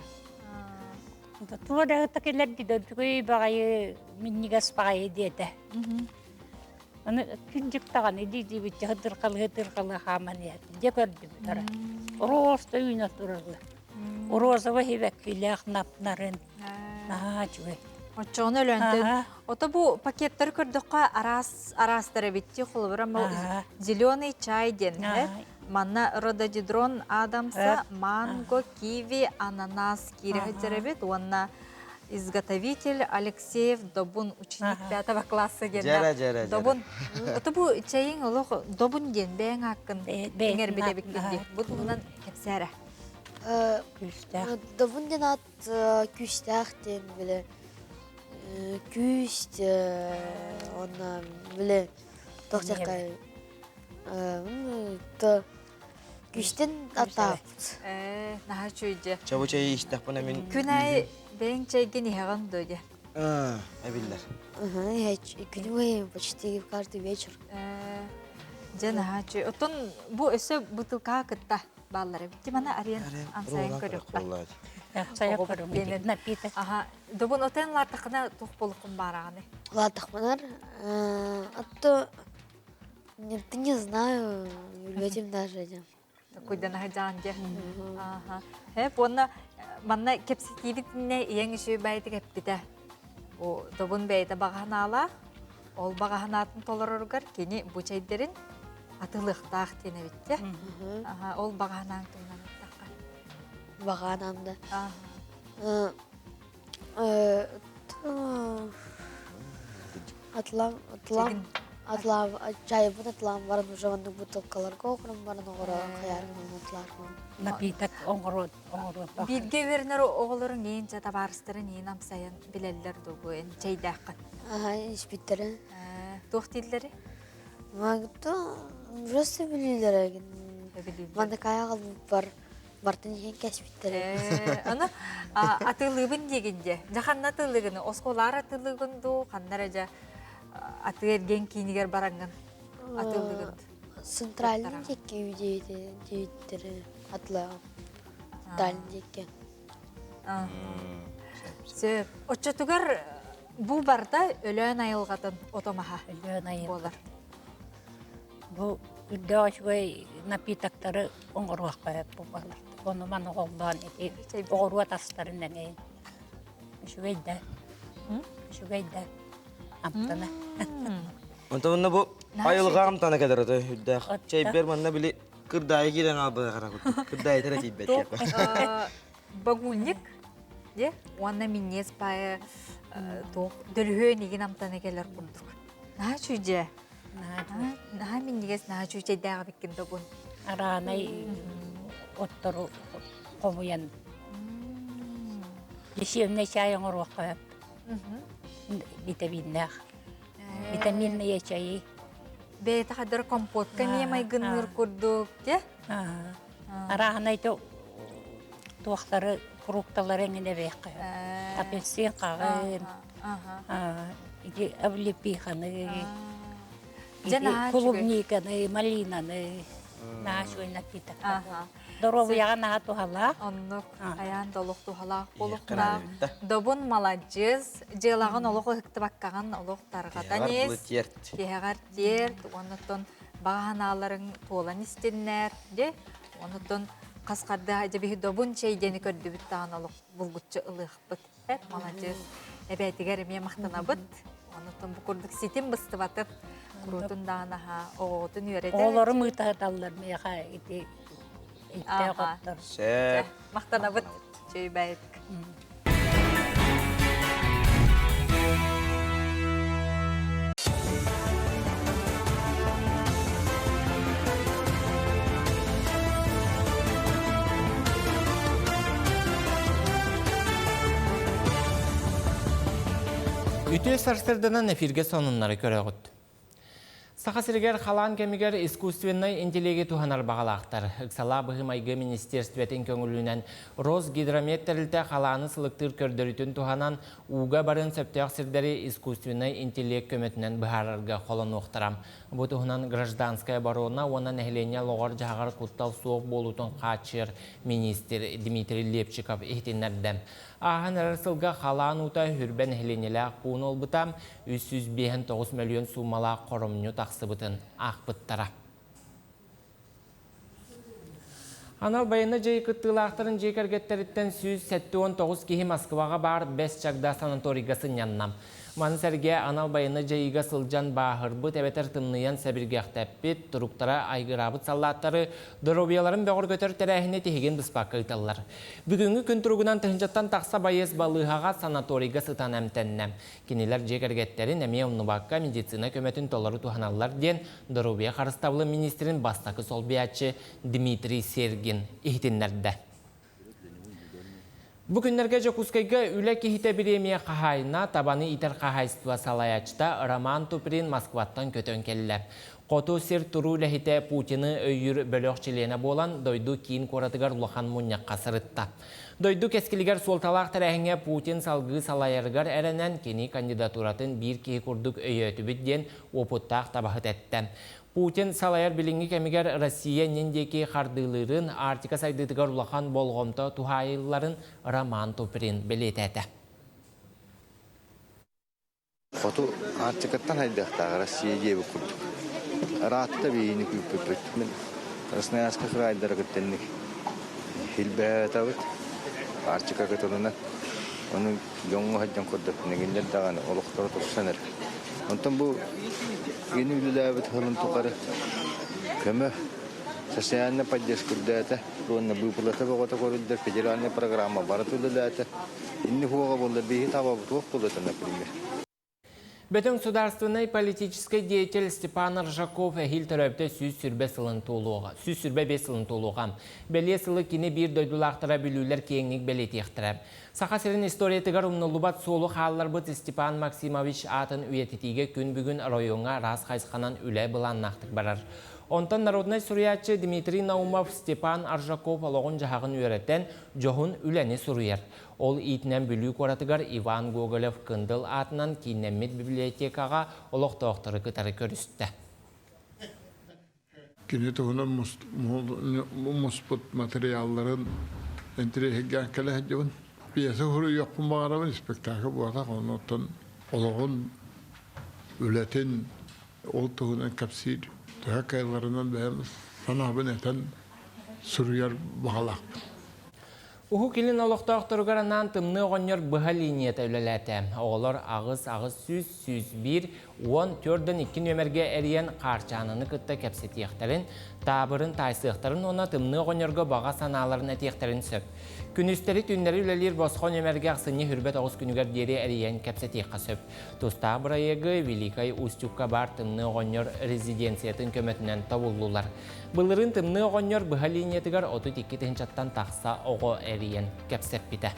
Туада такелер диде түгөй багай миннигас багай диете. Аны күнжүк таган иди бит хыдыр калы хаман я. Де көрдү тара. Роста үйнө туралы. Розова хебеккилек напнарын. Чуй. Очоны өлөнтөн. Ото бу пакеттер көрдөккө арастары битти холбура зеленый чай ден. Манна рододендрон адамса, манго, киви, ананас кирехтеребит. Онна изготовитель Алексеев Добун, ученик 5 класса генде. Добун. Ото бу чайың олох Добун ден бең акын. Беңер биле биккенди. Бу мунан кепсәре. Добун ден ат күстәх ден биле. Күст онна биле тохтакай. Күстен атапт. Наха чуйже. Чабу чай иштах бана мен. Күнай бен чайген иһаган дөйде. Әбилләр. Күнү почти каждый вечер. Жана чуй. Отон бу өсө бутылка кытта баллары. Битти мана арен ансайын көрөк. Сая көрөм. Напиток. Добун отен лартакына тух болукун бараганы. Лартакманар атто не знаю, людям даже. Куйдан хаджанде. Хеп онна манна кепситибитне иең иши байты кеппите. О добун бейте баганала. Ол баганатын толороргар кени бу чайдерин атылыктак тенебитте. Ол баганан тыннан Баганамда. Атлам чай бут атлам барын уже ванны бутылкаларга окурам барын огора каярмын атлармын. Напиток оңорот. Бирге вернер оголорун ээн жата барыстырын ээн амсайын билеллер дугу эн чайдаккан. Испиттере. Тохтиллери? Магто просто билилер. Манда каягал бар. Бартын еген кәспиттере. Аны атылыбын дегенде. Жаханна атылыгыны, осколар атылыгынду, қаннаража атыерген кейінігер бараңын атылыгын. Центральный деке үйдейдері атылаған. Дальный деке. Сөп. Отчатугар бұл барда өлөн айылғатын отомаға. Өлөн айылғатын. Бұл үрді ашығай напитоктары оңыруақ қойып бұл балар. Оны маны қолдан оғыруа тастарынан ең. Шүгейді. Шүгейді. Амтана. Онта мұнна бұл айылға амтана кәдір өті үддәқ. Чай бер мұнна білі кырдайы келен албы қара күт. Кырдайы тәрі тейбет. Багульник, уанна миннес байы дөлхөн еген амтана келер күндір. Наға чүйде? Наға миннегес наға чүйде дәғы беккен дұғын. Аранай оттору қомуян. Дешевне чайын ұруақ қойып. Витаминнақ. Витаминные чайы. Бейті қадыр компотка немай гыныр күрдік, де? Аранай туақтары фрукталар әңіне бейк қойып. Апельсин қағын. Облепиханы. Клубниканы, малинаны. Нашой напиток. Дорогу яғана тухала. Оннук аян долуq тухала болуқна. Добун молодец. Желағын олуқы хыкты баққаған олуқтарғатан ес. Кеғар терт. Онытын бағаналарын туолан істеннер. Онытын қасқарды ажабихи добун чейдені көрді біттаған олуқ бұлғытчы ылық бұт. Молодец. Әбәйтігер еме мақтана бұт. Онотон бу курдук ситин быстыбатып, курутун даанаха, оотун үйөрөтер. Олары мыйтааталлар меха ити итте коттор. Сәп. Мактанабыт чөйбәйт. Үтө сарсырдынан эфирге сонуннары көрөгөт. Сахасыргер халан кемигер искусственный интеллекти туханар бағалақтар. Иксала быхымайгы министерстветін көңілінен Росгидрометрілті халаны сылықтыр көрдірітін туханан уға барын сөптеяқ сирдері искусственный интеллект көметінен бұхарарға қолын оқтырам. Бұ туханан гражданская барона оны нәхілене лоғар жағар құттал соқ болутын қачыр министр Дмитрий Лепчиков ихтенерді. Ағын әрсілгі халан ұта хүрбен әхленелі қуын олбытам 309 миллион сумала қорымны тақсыбытын ақпыттара. Анал байыны жай күттілақтырын жай кәргеттеріттен 179 кейі Москваға бар 5 чагда санаторийгасын яннам. Мансерге анал байыны жайыға сылжан бағырбыт әбетер тымныян сәбірге ақтәппет, тұруқтара айғырабыт саллаттары дұробияларын бәғыр көтер тәрәхіне тегеген бұспаққа ұйталылар. Бүгінгі күн тұрғынан тұхынжаттан тақса байыз балығаға санаторийға сытан әмтәннәм. Кенелер жек әргеттерін әме ұныбаққа медицина көметін толары туханалар ден дұробия қарыстаулы министрін бастақы сол биячы Дмитрий Сергин ихтенлерді. Бүгінлерге жокускайга үлі кехите биремия қағайына табаны итер қағайстыва салаячта Роман Туприн Москваттан көтөн келілер. Қоту сер тұру ләхите Путины өйір бөліқчілені болан дойду кейін қоратығар лохан мұньяққа сырытта. Дойду кескілігер солталақ тәрәхіңе Путин салғы салайырғар әрінен кені кандидатуратын бір кей күрдік өйетібідден опыттақ табахыт әтті. Путин салайыр білінгі кәмігер Россия нендеке қардылырын артика сайдытығар улахан болғымта тухайыларын Роман Туприн білет әті. Қоту артикаттан айдықтағы Россия ебі күрдік. Ратта бейіні күппіппіт. Мен Красноярска қырайдары күттенік хилбәт ауыт. Артика күтіліні. Оның жоңғы хаджан күрдік. Негендер дағаны олықтары тұрсаныр. Онтан бұл yeni ülülübet halın tukarı kömü sosyalne поддержку дата ронна выплата богата коридор федеральная программа барат ülülübet inni хуга болда бихи таба тух болда например. Бөтен государственный политический деятель Степан Ржаков әхил төрөпті сүз сүрбе сылын толуға. Бәле сылы кені бір дойдулақтыра білулер кейіңік бәлеті ектірі. Сақасырын историятығар ұмнылубат солу қалылар бұт Степан Максимович атын үйететіге күн бүгін районға рас қайсқанан үлі бұланнақтық барар. Онтан народный суриятчы Дмитрий Наумов Степан Аржаков алығын жағын үйреттен жоғын үләне суруяр. Ол итінен бүлі қоратығар Иван Гоголев кындыл атынан кейінемет библиотекаға олықтауқтыры кітары көрісті. Кені тұғынан мұспыт материалларын энтерехеген кәлі әдеуін. Пьеса құры yoqпын бағарамын спектакль бұғатақ, онын олығын үләтін ол тұғынан кәпсейді. Тұға кайларынан бәйіміз санабын әтен сүргер бағалақпын. Уху келін олықтауқтырғарынан тымны оғынер бұға линията үлеләті. Оғылар ағыз сүз 1, 14-2 нөмерге әріен қарчаныны күтті кәпсеті ектерін, табырын тайсықтарын оны тымны оғынерге баға саналарын әтектерін сөп. Күністері түнлері үлелер босқа нөмерге ақсыны хүрбет оғыз күнігер дері әріен кәпсеті қасып. Тұста бұрайығы Великай Устюкка бар тымны оғынер резиденциятын көметінен табылулар. Бұлырын тымны оғынер бұға линиятығар 32 жаттан тақса оғы әріен кәпсеп біті.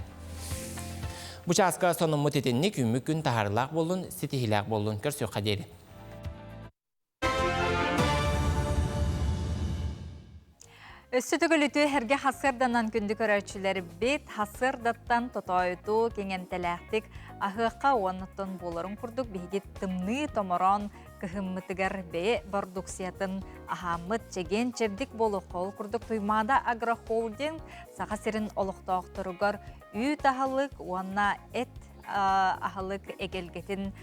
Бұчасқа соның мұтетінне күмі күн тағарлақ болын, сетихилақ болын көрсі қадері. Өссүтігіліті әрге хасырданан күнді көрәчілері бет хасырдаттан тұтайыту кеңентеләқтік ағыққа оныттың боларын күрдік бейгет тымны томорон кіхіммітігер бе бардуксиятын ахамыт чеген чердік болу қол күрдік туймада агрохолдинг сақасырын олықтауқтырығар үй тағылық, онна әт ағылық әгелгетін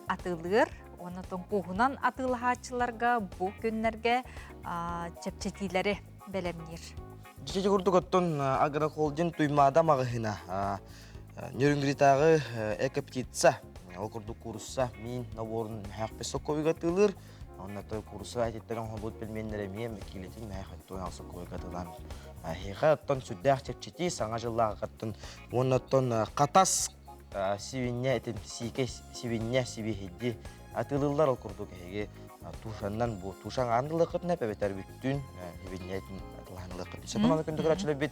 атылыр. Онытын қуғынан атылғачыларға бұл күнлерге чепчетилері бәлемнер. Жеке күрдік оттын агрохолдинг туймада мағығына. Нөрінгіритағы экоптитса. Ол курдук курса мин наборун хакпесо койга тылыр. Онна той курса айтеттен хобут билменнере мен килетин хактой алса койга тылан. Хига оттон сүддәк чепчити саңа жыллага каттын. Оннаттон катас сивинне этим сике сивинне сибихидди. Атылылар ол курдук хеге тушаннан бу тушан андылыкыт не бетер бүттүн сивиннетин атыланлыкыт. Сепана күндү көрөчүлө бит.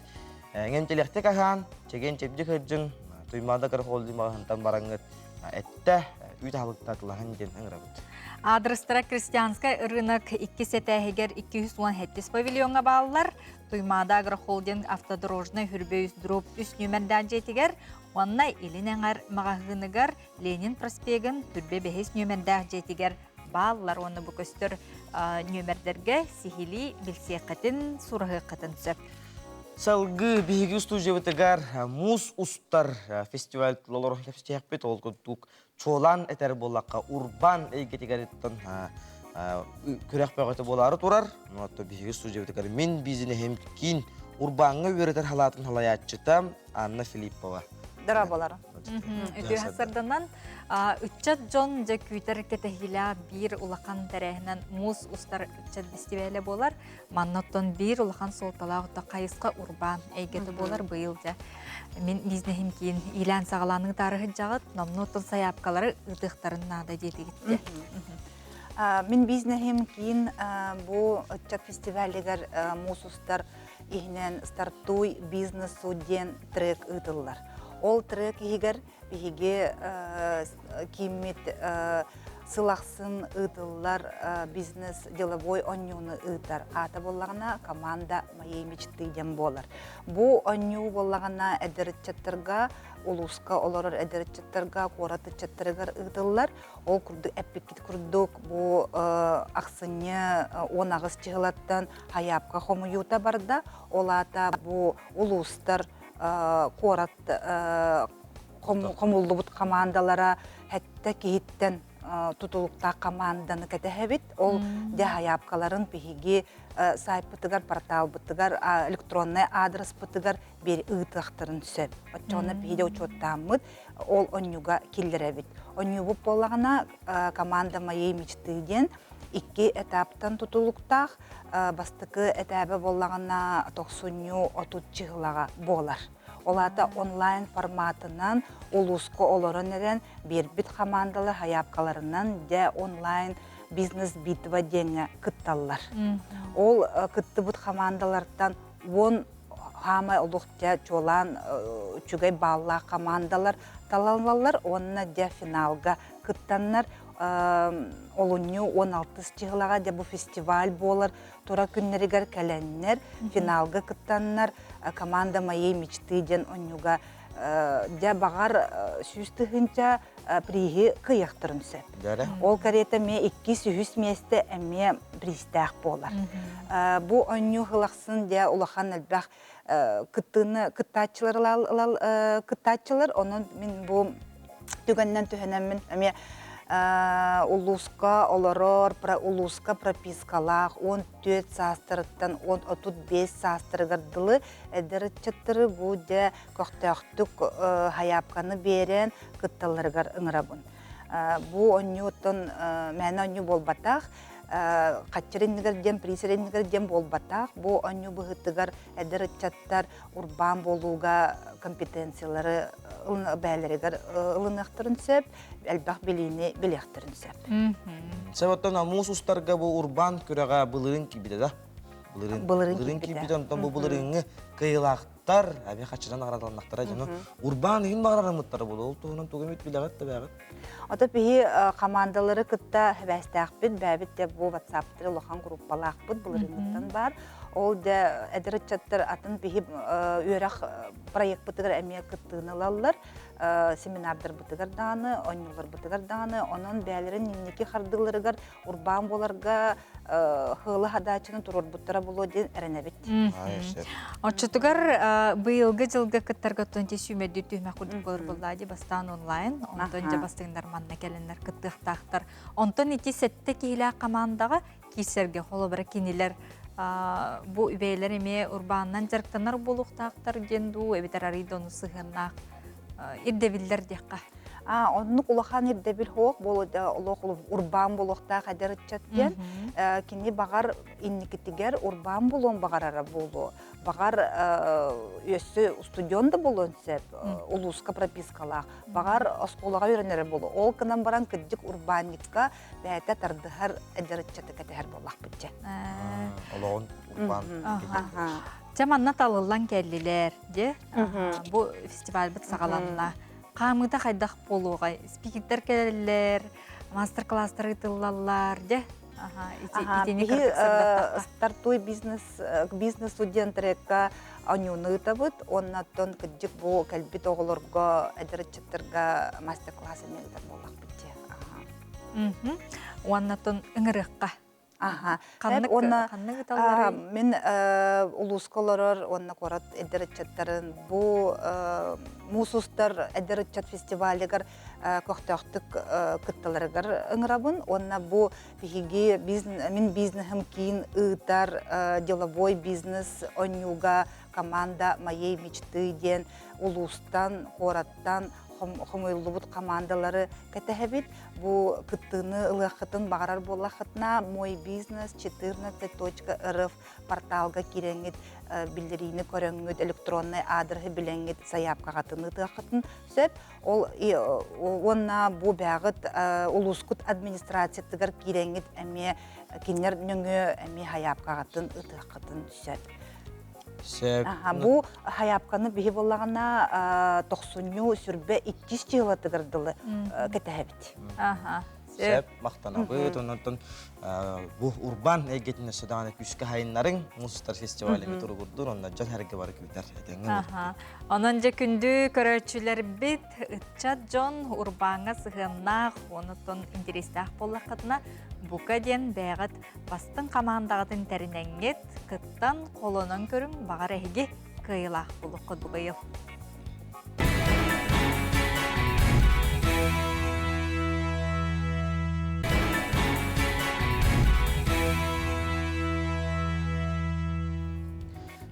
Ngentелехте кахан чеген чепди кыжын туймада кыр холди магантан бараңыт. Этте үйт халыктатылган ден аңырабыт. Адрестара крестьянская рынок 2 сетәһегер 217 павильонга баллар. Туймада агрохолдинг автодорожный хүрбөйүс дроп үс нөмерден жетигер. Онна илинеңер магагыныгар Ленин проспегін түрбе бехес нөмерден жетигер. Баллар оны bu көстөр нөмердерге сихили билсекатын сурагы катын сөп. Салгы биги студиябытыгар муз устар фестиваль лолор хепстехпет ол тук чолан этер боллакка урбан эйгетигереттен күрәк багыты болары турар. Нотто биги студиябытыгар мен бизине хемкин урбанга өретер халатын халаятчыта Анна Филиппова. Дарабалар. Өтө хасырданан үтчат жон же күйтер кетехила бир улахан тәрәһенән муз устар үтчат фестивале болар. Манноттон бир улахан солталагыта кайыска урбан әйгәте болар быйыл да. Мен бизнехим кийин илан сагаланың тарыхы жагыт, номноттон саяпкалары ытыктарына да жетигитте. Мен бизнехим кийин бу үтчат фестивалегер муз устар ихнен стартуй бизнес суден трек ытыллар. Ол трек егер биге кимит сылақсын ытыллар бизнес деловой онюны ытар. Ата боллагана команда моей мечты дем болар. Бу оню боллагана эдерчеттарга улуска олорор эдерчеттарга коратычеттаргар ытыллар. Ол курду эппикит курдук бу аксыне 10 агыс чыгылаттан хаяпка хомуюта барда. Олата бу улустар корат комуллубут командалара хәтта киһиттен тутулукта команданы кәтәһәбит ол дәһаяпкаларын пиһиги сайпытыгар портал бытыгар электронный адрес бытыгар бер ытыктырын сөп отчона пиһиде учоттамыт ол онюга киллерәбит онюбу боллагана команда моей мечты ден 2 этаптан тутулуктах бастыкы этабы боллагана 90-30 чыгылага болар. Олата онлайн форматынан улуско олорон эрен бербит командалы хаяпкаларынан де онлайн бизнес битва деңе кытталлар. Ол кыттыбыт командалардан 10 хамай олуктя чолан чугай балла командалар талалалар онна де финалга кыттаннар. Олуню 16 чыгылага де бу фестиваль болар. Тура күннеригер кәләннер, финалга кыттаннар, команда моей мечты ден онюга де багар сүйістігінча приги кыяқтырын сөп. Ол карета ме 200 месте әме пристақ болар. Бу оню ғылақсын де улахан әлбәқ кыттачылар, onun мен бу түгеннен түхенемін әме улуска олорор, улуска пропискалах, 14 састырыттан 35 састырыгардылы әдірітчеттірі бұде көқтіқтік хаяпқаны берен кытталарығар ыңырабын. Бұ онюттан мәні оню болбатақ, қатчырынығырден, присырынығырден болбатақ, бұ оню бұғыттығар әдірітчеттар урбан болуға компетенциялары бәлерігер ылынықтырын сөп, әлбақ білейіне білектірін сөп. Себеттен муз устарга бу урбан күрәгә былырын кибиде да. Былырын кибиде, онтан бу былырыңы кыйлақтар, әбе қачыран ағырадалынақтара жаны. Урбан үйін бағырарамыттары болды, ол туғынан туғымет білеғат да бәғыт. Ота пейі командалары күтті бәстәқ біт, бәбіт де бұл ватсаптыры лоқан группалақ бұд, былырыңыттан бар. Ол да әдірітчаттар атын пейі үйерақ проект бұтығыр әмия күттігіні лалылар. Семинардар бұтығыр дағаны, онылар бұтығыр дағаны, оның бәлерін немнеке қардыларығар урбан боларға хылы хадачының тұрор бұттыра болу ден әрінәбет. Отчытығар бұйылғы жылғы күттарға төнте сүймеді түйме құлдық болыр болады бастан онлайн. Онтан жа бастығындар манна кәлінлер күттіқтақтар. Онтан ити сәтті кейлі командаға кейсерге қолы бірі кенелер bu übeylerime urbandan jarktanar boluktaqtar gendu ebiter arido onu sığınaq irdeviller diqqa. Оннук улахан ирдебил хоок болуда олох урбан болохта хадер чаттен кини багар инникитигер урбан болон багарара болу. Багар өссө студионда болон сеп улуска пропискалах. Багар осколага үйренере болу. Ол кынан баран кыддык урбанникка бәтә тардыхар эдер чатты катер болах битче. Олоон урбан. Жаманна талылан келлилер, же? Бу фестиваль бит сагаланна. Камыда хайдах болуга спикерлер келлер, мастер-класстар ытыллалар, же? Стартуй бизнес студентрекка анюны табыт, оннаттон кыддык бу калбит оголорго эдер чаттырга мастер-классы менетер болах битче. Оннаттон ыңырыкка. Мен улускаларар, онна корат эдеречеттарын, бу мусустар эдеречет фестивалегар көқтөқтік кытталарыгар ыңырабын. Онна бу мен бизнесім кейін ыйтар деловой бизнес онюга команда моей мечты ден улустан, кораттан хомойлубут командалары кәтәһәбит бу кыттыны ылыхытын багарар боллахытна мой бизнес 14.rf порталга киреңит билдирини көрөңүт электронный адресі билеңит заявка катыны тахытын сөп ол онна бу бягыт улускут администрация тыгар киреңит эме кинер нөңө эме заявка катын ытахытын сөп. Бу хаяпканы биһи боллагана 90 сүрбе 200 жылы тыгырдылы кәтәһәбит. Сәп мактанабыт, оннан бу урбан эгетине судан күскә хайыннарын мустар фестивале метургурдун, оннан жан һәргә бар кибитер этеңге. Онан же күндү көрөчүлөр бит ытчат жон урбанга сыгыннак, онотон интерестах боллакытына бука ден бәгат бастын командагатын теринеңгет кыттан колонон көрүм багар эге кыйлах булуккут бугайыл.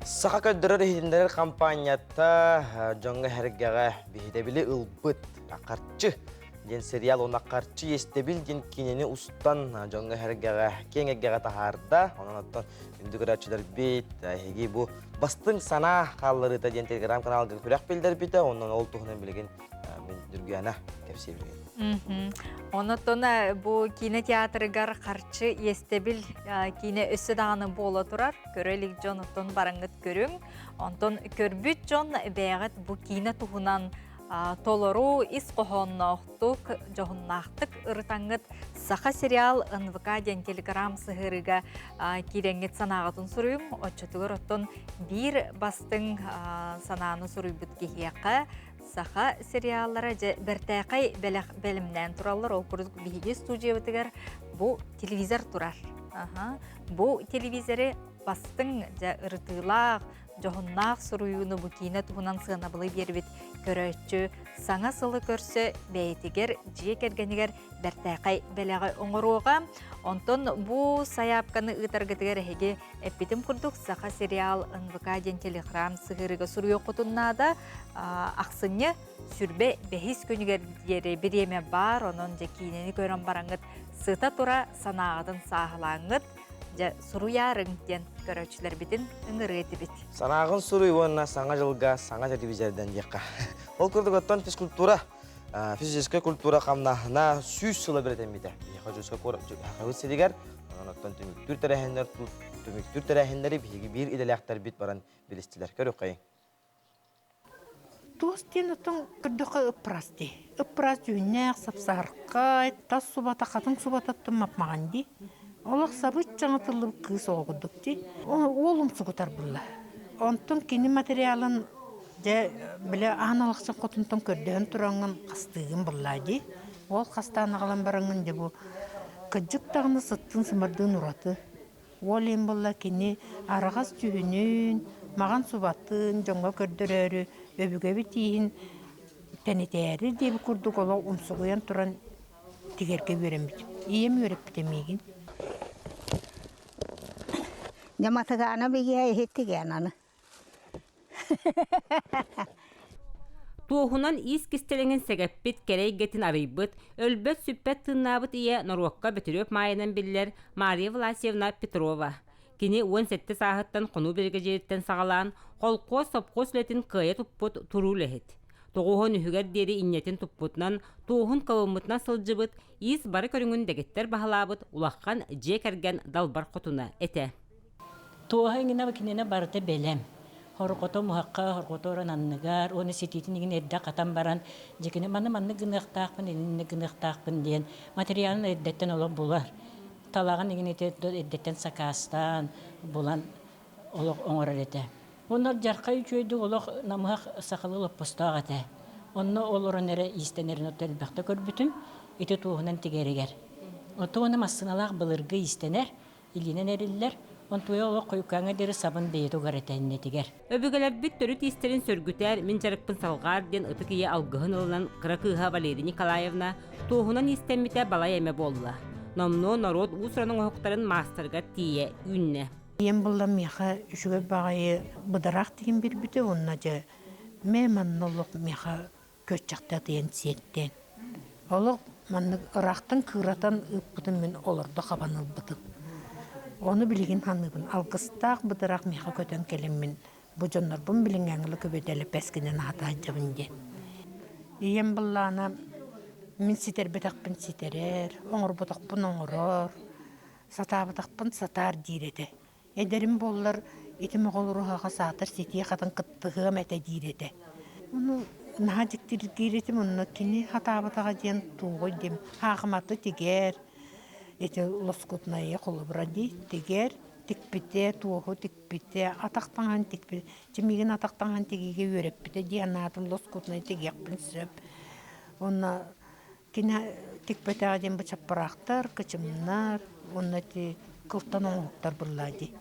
Саха көддөрөр хиндер компаниятта жоңга хәргәгә бихидебили ылбыт акарчы ден сериал он акарчы естебил ден кинени устан жоңга хәргәгә кеңегәгә тахарда онан оттан үндүгөрәчләр бит хеги бу бастың сана каллары та ден телеграм каналга күрәк билдер бите онан ол тухнан билген мен дүргәнә кепсе билген. Онотон бу кинотеатрыгар карчы естебил кине өссө даганы боло турар. Көрөлик Джонатон бараңыт көрүң. Онтон көрбүт Джон бәгат бу кине туһунан толору ис кохонноктук жохуннактык ыртаңыт саха сериал НВК ден телеграм сыгырыга киреңет санагатын суруйум. Очотугар оттон бир бастың санааны суруйбут кихияка саха сериаллары же бертәкай белимнән тураллар ол күрүк биһиге студиябытыгар бу телевизор турар. Бу телевизоре бастың же ыртылак жохуннак суруюну бу кине туһунан сыгынабылы бербит көрөччү саңа сылы көрсө бәйтигер жие кергенигер бертәкай беләгай оңоруга онтон бу саяпканы ытаргытыгар эге эпитим курдук саха сериал НВК ден телеграм сыгырыга суруй окутуннада аксыны сүрбе бехис күнүгер диере биреме бар онон же кинени көрөн бараңыт сыта тура санагатын сахалаңыт же суруярың ден көрөчүлөр битин ыңыры этибит. Санагын суруй онна саңа жылга саңа телевизорден дияка. Ол күрдүк оттон физкультура, физическая культура камнахына сүйс сылы беретен бите. Яка жүзгө хагыс седигер, оттон түмүктүр терехендери биги бир иделяктар бит баран билистилер. Көрөк кайын. Тостен оттон күрдүк ыпрасти. Ыпрас жүннәк сапсаркай, тас субата катын субататтым мапмаганди. Олық сабыт жаңа тылып кыз оғыдық де. Олым сұғытар бұлла. Онтын кені материалын біле аналықсын қотынтын көрден тұраңын қастығын бұлла де. Ол қастағына қалан бараңын де бұл. Күджік тағыны сыттың сымырдың ұраты. Ол ең бұлла кені арағас түйінін, маған сұбаттың, жоңға көрдірері, өбіге бітейін, тәнетәрі деп күрдік олау ұмсығыян тұран тегерге берем бітім. Ием өріп бітемеген. Jamatagana bigia hitigana. Туохунан ис кистелеңин сегеппит керейгетин арыйбыт, өлбөт сүппет тыннабыт ие Норуокка бөтөрөп майынан биллер Мария Власьевна Петрова. Кини 17 сағыттан қону берге жеріттен сағалан, қолқо сопқо сүлетін кыя туппут туру лехет. Тоғуын үхігер дері иннетін туппутнан, туғын кавымытна сылжыбыт, ис бары көріңін дегеттер бағалабыт, улаққан же кәрген далбар қотуна әте. Туғын кинене барыты белем. Хорқото муаққа, хорқото орананныгар, оны сететін еген әдді қатан баран, жекіне манны гынықтақпын, еніне гынықтақпын дейін, материалын әддеттен олы болар. Талаған еген әддеттен сақастан болан олық оңырар әті. Онар жарқа үчөйді олық намыақ сақылылып постақ әті. Оны олырын әрі истенерін өтел бақты көрбітін, еті туғынан тегерігер. Оты оны массыналақ бұлырғы истенер, илінен әрілер, онтуя олық қойқаңа дері сабын бейеті ғаретәніне тегер. Өбігілер бүт түрі тестерін сөргітер, мен жарықпын салғар ден ұтық ие алғығын ылынан Қырақыға Валерия Николаевна туғынан истеммете балай әме болла. Номно народ ұсыраның оқтарын мастырға тие үнне. Ем бұлла меха үшіге бағайы бұдарақ деген бір біті, онына же мәманнылық меха көт жақта дейін сеттен. Олық манны ырақтың кыратан ұппытын мен оларды қабаныл бұтып. Оны білген ханыбын алғыстақ бұдарақ меха көтен келеммен. Бұ жонлар бұн білген әңілі көбеделі пәскінен ата жабынде. Ем бұллана мен ситер бетақпын ситерер, оңыр бұтақпын оңырыр, сата бұтақпын сатар дейреті. Эдерім болылар етімі қолырыға сатыр сетие қатын қыттығым әті дейреті. Оны наға жіктер дейретім, оны кені хата бұтаға ден туғой дем. Хағыматы тегер, эти лоскутная қолыбыради тегер, текпете, туғу текпете, атақтанған текпете, жемеген атақтанған тегеге өреппете, дианатын лоскутная тегекпін сөп. Оны кені текпете аден бұчаппырақтар, кычымнар, оны те кылтан оңықтар бұллади.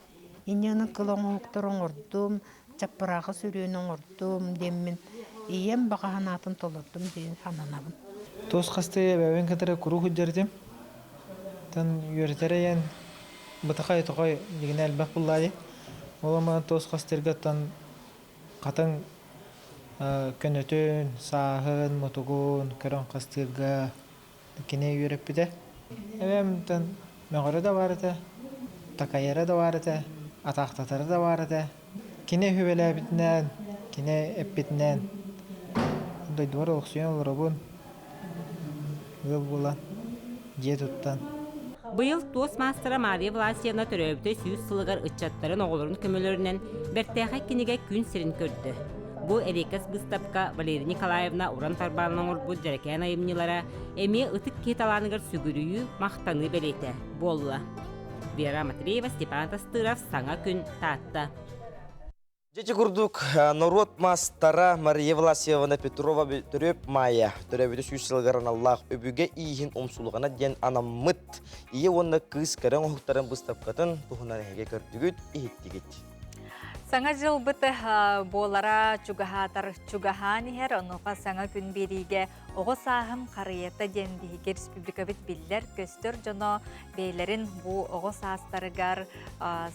Иненің кыл оңықтар оңырдым, чаппырағы сүрен оңырдым деммен, ием бағанатын толырдым дейін хананабын. Тоз қасты бәуен кәдірі күру хүддердім. Тан үйертерейен бұтақай тұқай деген әлбәқ бұллади. Олама тоз қастырға тан қатың көнөтөн, сағын, мотугун, көрін қастырға кене үйеріп біде. Әбәм тан мәғыры да барыды, такайыры да барыды, атақтатары да барыды. Кене хүбелі бітінен, кене әппетінен. Дойдуар олықсуен олырабын. Гыл болан, же тұттан. Бұйыл тоз мастера Мария Власьевна төрөбді сүйіз сылығар ұтчаттарын оғылырын көмелерінен бәртәға кенеге күн сірін көрді. Бу Эрикас Быстапка Валерия Николаевна уран тарбанның орбуд жарекән айымнилара әме ұтық кеталанығыр сүгірүйі мақтаны белеті. Болла. Вера Матреева, Степан Тастыров, Саңа күн татта. Жечи курдук народ мастара Мария Власьевна Петрова төрөп мая. Төрөбіді сүйсілгарын Аллах өбіге ийхін омсулығына ден анаммыт. Ие онна кыз кәрін оқтарын Быстапкатын тұхынан әге көрдігіт, ихеттігіт. Саңа жыл бұты болара чугахатар чугахани хер, онуға саңа күн бериге оғы сағым қарыйетті дендіге республика бит білдер көстір жоно бейлерін бұ оғы сағыстарығар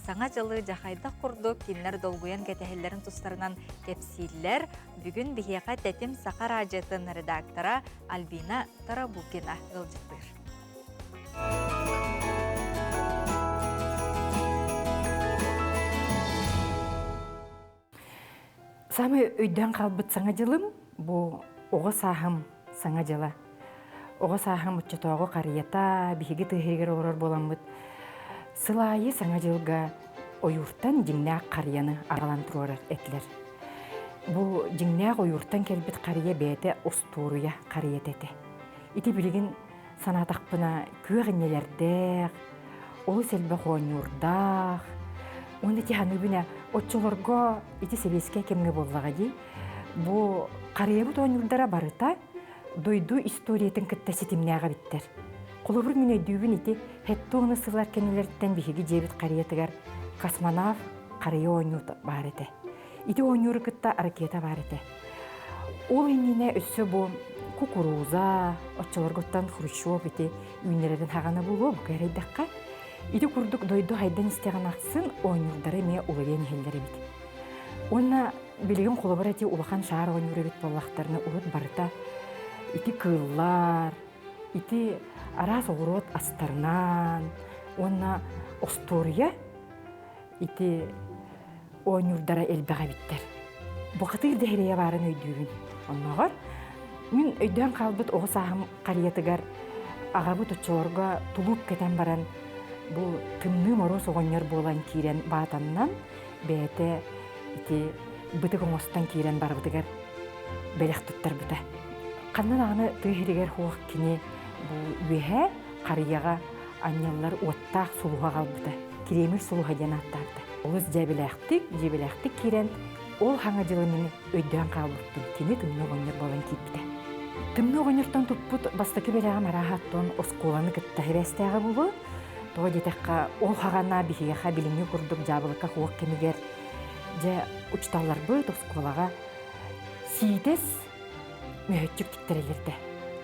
саңа жылы жақайда құрды кенлер долгуян кәтәхелерін тұстарынан кепсилер. Бүгін бігеға тәтім сақар ажетін редактора Альбина Тарабукина ғылжықпыр. Самы өйден қалбыт саңа жылым, бұл оғы сағым саңа жылы. Оғы сағым ұтчатоғы қарията, бігеге тұғығыр орыр боламыд. Сылайы саңа жылға ойуртан жіңнәк қарияны ағалан тұрорыр әтлер. Бұл жіңнәк ойуртан келбіт қария бәйті ұстуруя қариет әті. Иті білген санатақпына күйгінелердәқ, олы сәлбі қойнурдақ, оны тиханы бүні отчылырға ити себеске кемге боллаға дей. Бұ қариебіт ойнурдара барыта, дойду историятын кітті сетімнәға біттер. Қолыбыр мен өйдүйбін ити хетті оны сылар кенелерден бігігі жебіт қариетігер космонавт қария ойнур барыты. Ити ойнуры кітті аракета барыты. Ол еніне өссі бұл кукуруза, отчылырғыттан хрущев ити үйнереден хағаны болу бұл кәрейдаққа. Иди курдук дойду хайдан истеген ақсын ойнурдары ме улеген хелдері бит. Онна билигин холобар эти улахан шаар ойнуребит боллахтарны урут барыта ити кыллар, ити арас огурот астарнан, онна остория ити ойнурдара элбега биттер. Бухатыр дехерия барын өйдүүбүн. Онногор мен өйдөн калбыт ого сахым кариятыгар агабыт очорга тулуп кетен баран бу тымны мороз огоннор болан кирен баатаннан бете ити бытык оңостан кирен барбытыгар белек туттар бута. Каннан аны тыгырыгар хуак кини бу үһэ карияга анняллар оттак сулуга калбыта. Киремир сулуга жанаттарды. Олус жебелектик кирен ол хаңа жылының өйдөн калбыттын кини тымны огоннор болан кипте. Тымны огоннортон туппут бастакы белега марахаттон осколаны кытта хебестега булу. Тоға детекка ол хағана бихияха билинги курдук жабылыкка хуак кемигер же учталар бөт осколага сиитес мөһөтчүк тиктерелерде.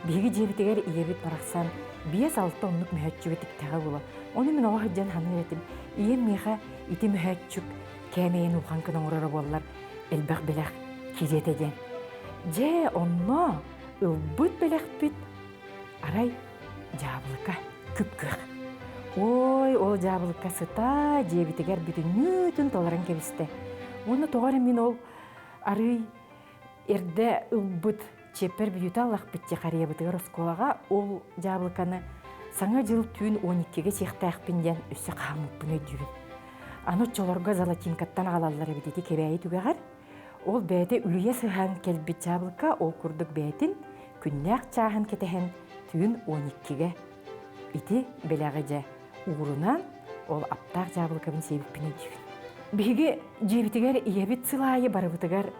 Биги жебитегер иебит бараксан 5-6 оннук мөһөтчүгө тиктега була. Оны мен ого хаджан ханы этим. Ием меха ити мөһөтчүк кемейин улхан кына урара боллар элбек белек кижетеген. Же онно ылбыт белек бит арай жабылыкка күпкөк. Ой, ол жабылыкка сыта жебитегер бүтүнүтүн толаран кебисте. Оны тоғары мен ол арый эрде ылбыт чеппер бүйүталлах битте кария бытыгар осколага ол жабылыканы саңа жыл түн 12-ге сехтаакпинден өссө камыппын өйдүүбүн. Аны чолорго золотинкаттан алаллар битети кебейи түгегар. Ол бәйте үлүе сыхан келбит жабылыкка ол курдук бәйтин күннәк чахан кетехен түн 12-ге ити белеге уурунан ол аптак жабылыкабын себиппин өйдүүбүн. Биги жебитигер иебит сылайы барыбытыгар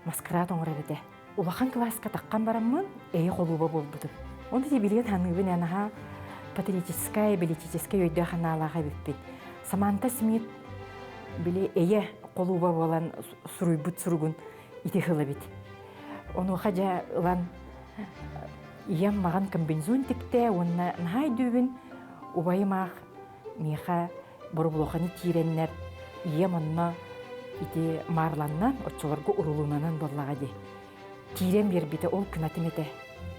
маскарат оңырабыды. Улахан класска таккан бараммын, эйе колуба болбутум. Онда де билген ханыбын анаха патриотическая, политическая өйдө ханалага биппит. Саманта Смит били эйе колуба болан суруйбут суругун ити хылыбит. Ону хажа ылан ием маган комбинзон тикте, онна нахай дүүбүн убайымақ меха борблоханы тиреннер ием онна ити марланнан отчолорго урулунанан боллагади. Тирен бербите ол кынатымете.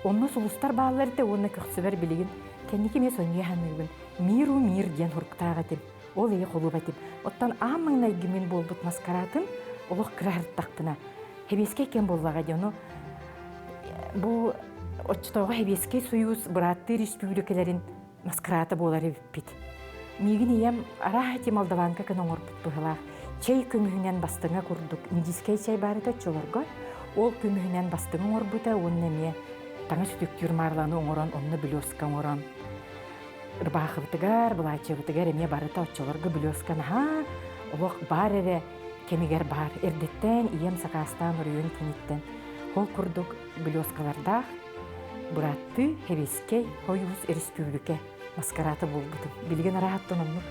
Онна сулустар бааларыте онна көксөбер билигин кенники ме сонья ханыбын мир ден хурктагатым. Ол эйе колубатым. Оттан амыңнай гимен болбут маскаратым олох кырартактына. Хебеске кен боллагади ону бу отчотого Хебеске союз братты республикаларын маскарата болары бит. Мигин ием арахати Молдаванка кын оңорбут быгылах. Чей көмүһүнен бастыңа курдук. Индискей чай барыта чолорго. Ол көмүһүнен бастыңа оңорбута онна ме таңа сүтүктүр марланы оңорон, онна блёска оңорон. Ырбахыбытыгар, булачыбытыгар эме барыта очолорго блёска наха. Олох бар эре кемигер бар. Эрдеттен ием сакастан урүйөн киниттен. Ол курдук блёскалардах Братты Хебеске Союз республика маскараты болбутум. Билген арахаттан оннук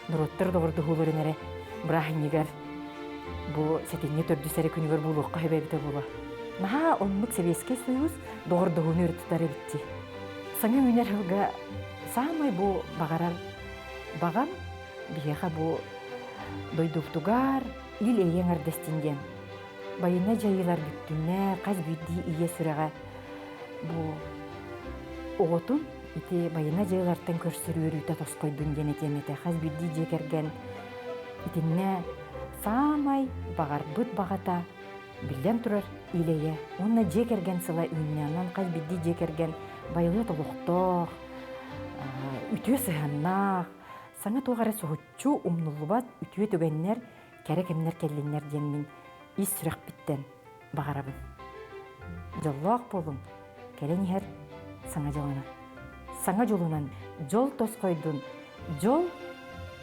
нуроттар догорду хулуренере брахинигер бу сетинне төрдүсере күнүгөр булукка хебебите була. Наха оннук Хебеске Союз догорду хунур тутары битти. Саңа үнер хылга самай бу багарар багам биеха бу дойдуктугар ил эйен ардестинген. Байына жайылар бүттүнне каз бүдди ие сүрага бу оғытын ити байына жайлартан көрсөрүрүтө тоскойдун денетемете хаз бидди жекерген итинне самай багарбыт багата билен турар илее онна жекерген сыла үннянан хаз бидди жекерген байлы толуктоо үтүө сыханнак саңа тугары сухучу умнулубат үтүө төгеннер керекемнер келленнер денмин ис сүрак биттен багарабын жоллоок болун келенихер саңа жолунан жол тоскойдун жол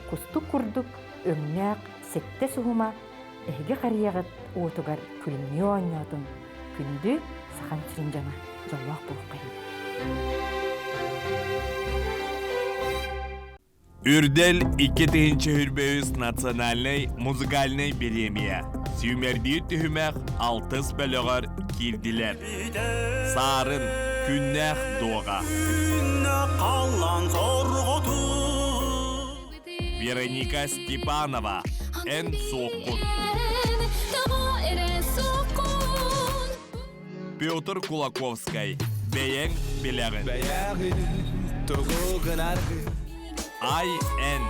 кустук курдук өңнәк сетте сугума эге карыягат уутугар күлүнү оңнотун күндү сахан сүрүн жана жоллоок болуккайын. Үрдел 2-нче хүрбөйүс национальный музыкальный премия. Сүймердии түһүмәк 6 бөлөгөр кирдилер. Сарын күннәк доға. Вероника Степанова, Эн Соққут. Петр Кулаковский, Бейен Белягин. IN,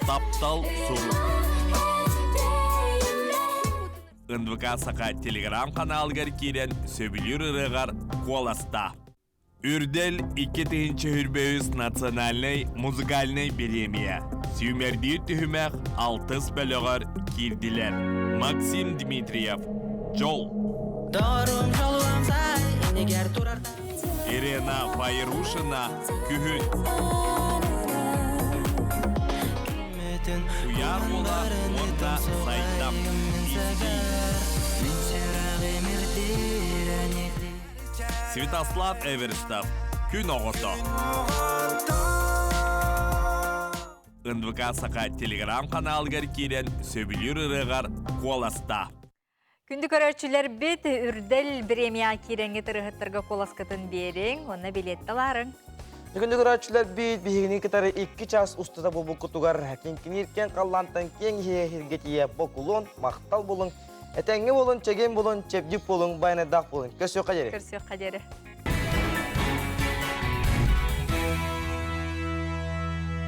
Таптал Суру. НВК Сақа телеграм каналгар кирен сөбілер ырығар қоласта. Үрдел 2-ші үрбеуіз национальный музыкальный премия. Сүймердей түхімәқ 6 бөліғар кирдилер. Максим Дмитриев, Жол. Ирена Файрушина, Күхін. Уяр бола, онда сайттам. Святослав Эверстов, Күн оғыты. НВК Сақа телеграм каналгар кирен сөбілер ырығар қоласта. Күнді көрерчілер бет үрдел премия киренге тұрғыттырға қоласкатын берің, оны билетталарың. Күнді көрерчілер бет бігінің кітары 2 час ұстыда бұл күтугар кенкенеркен қаллантан кен хергетие бокулон, мақтал болың, әтәңге болың, чеген болың, чепдік болың, байны дақ болың. Көрсек қадері. Көрсек қадері.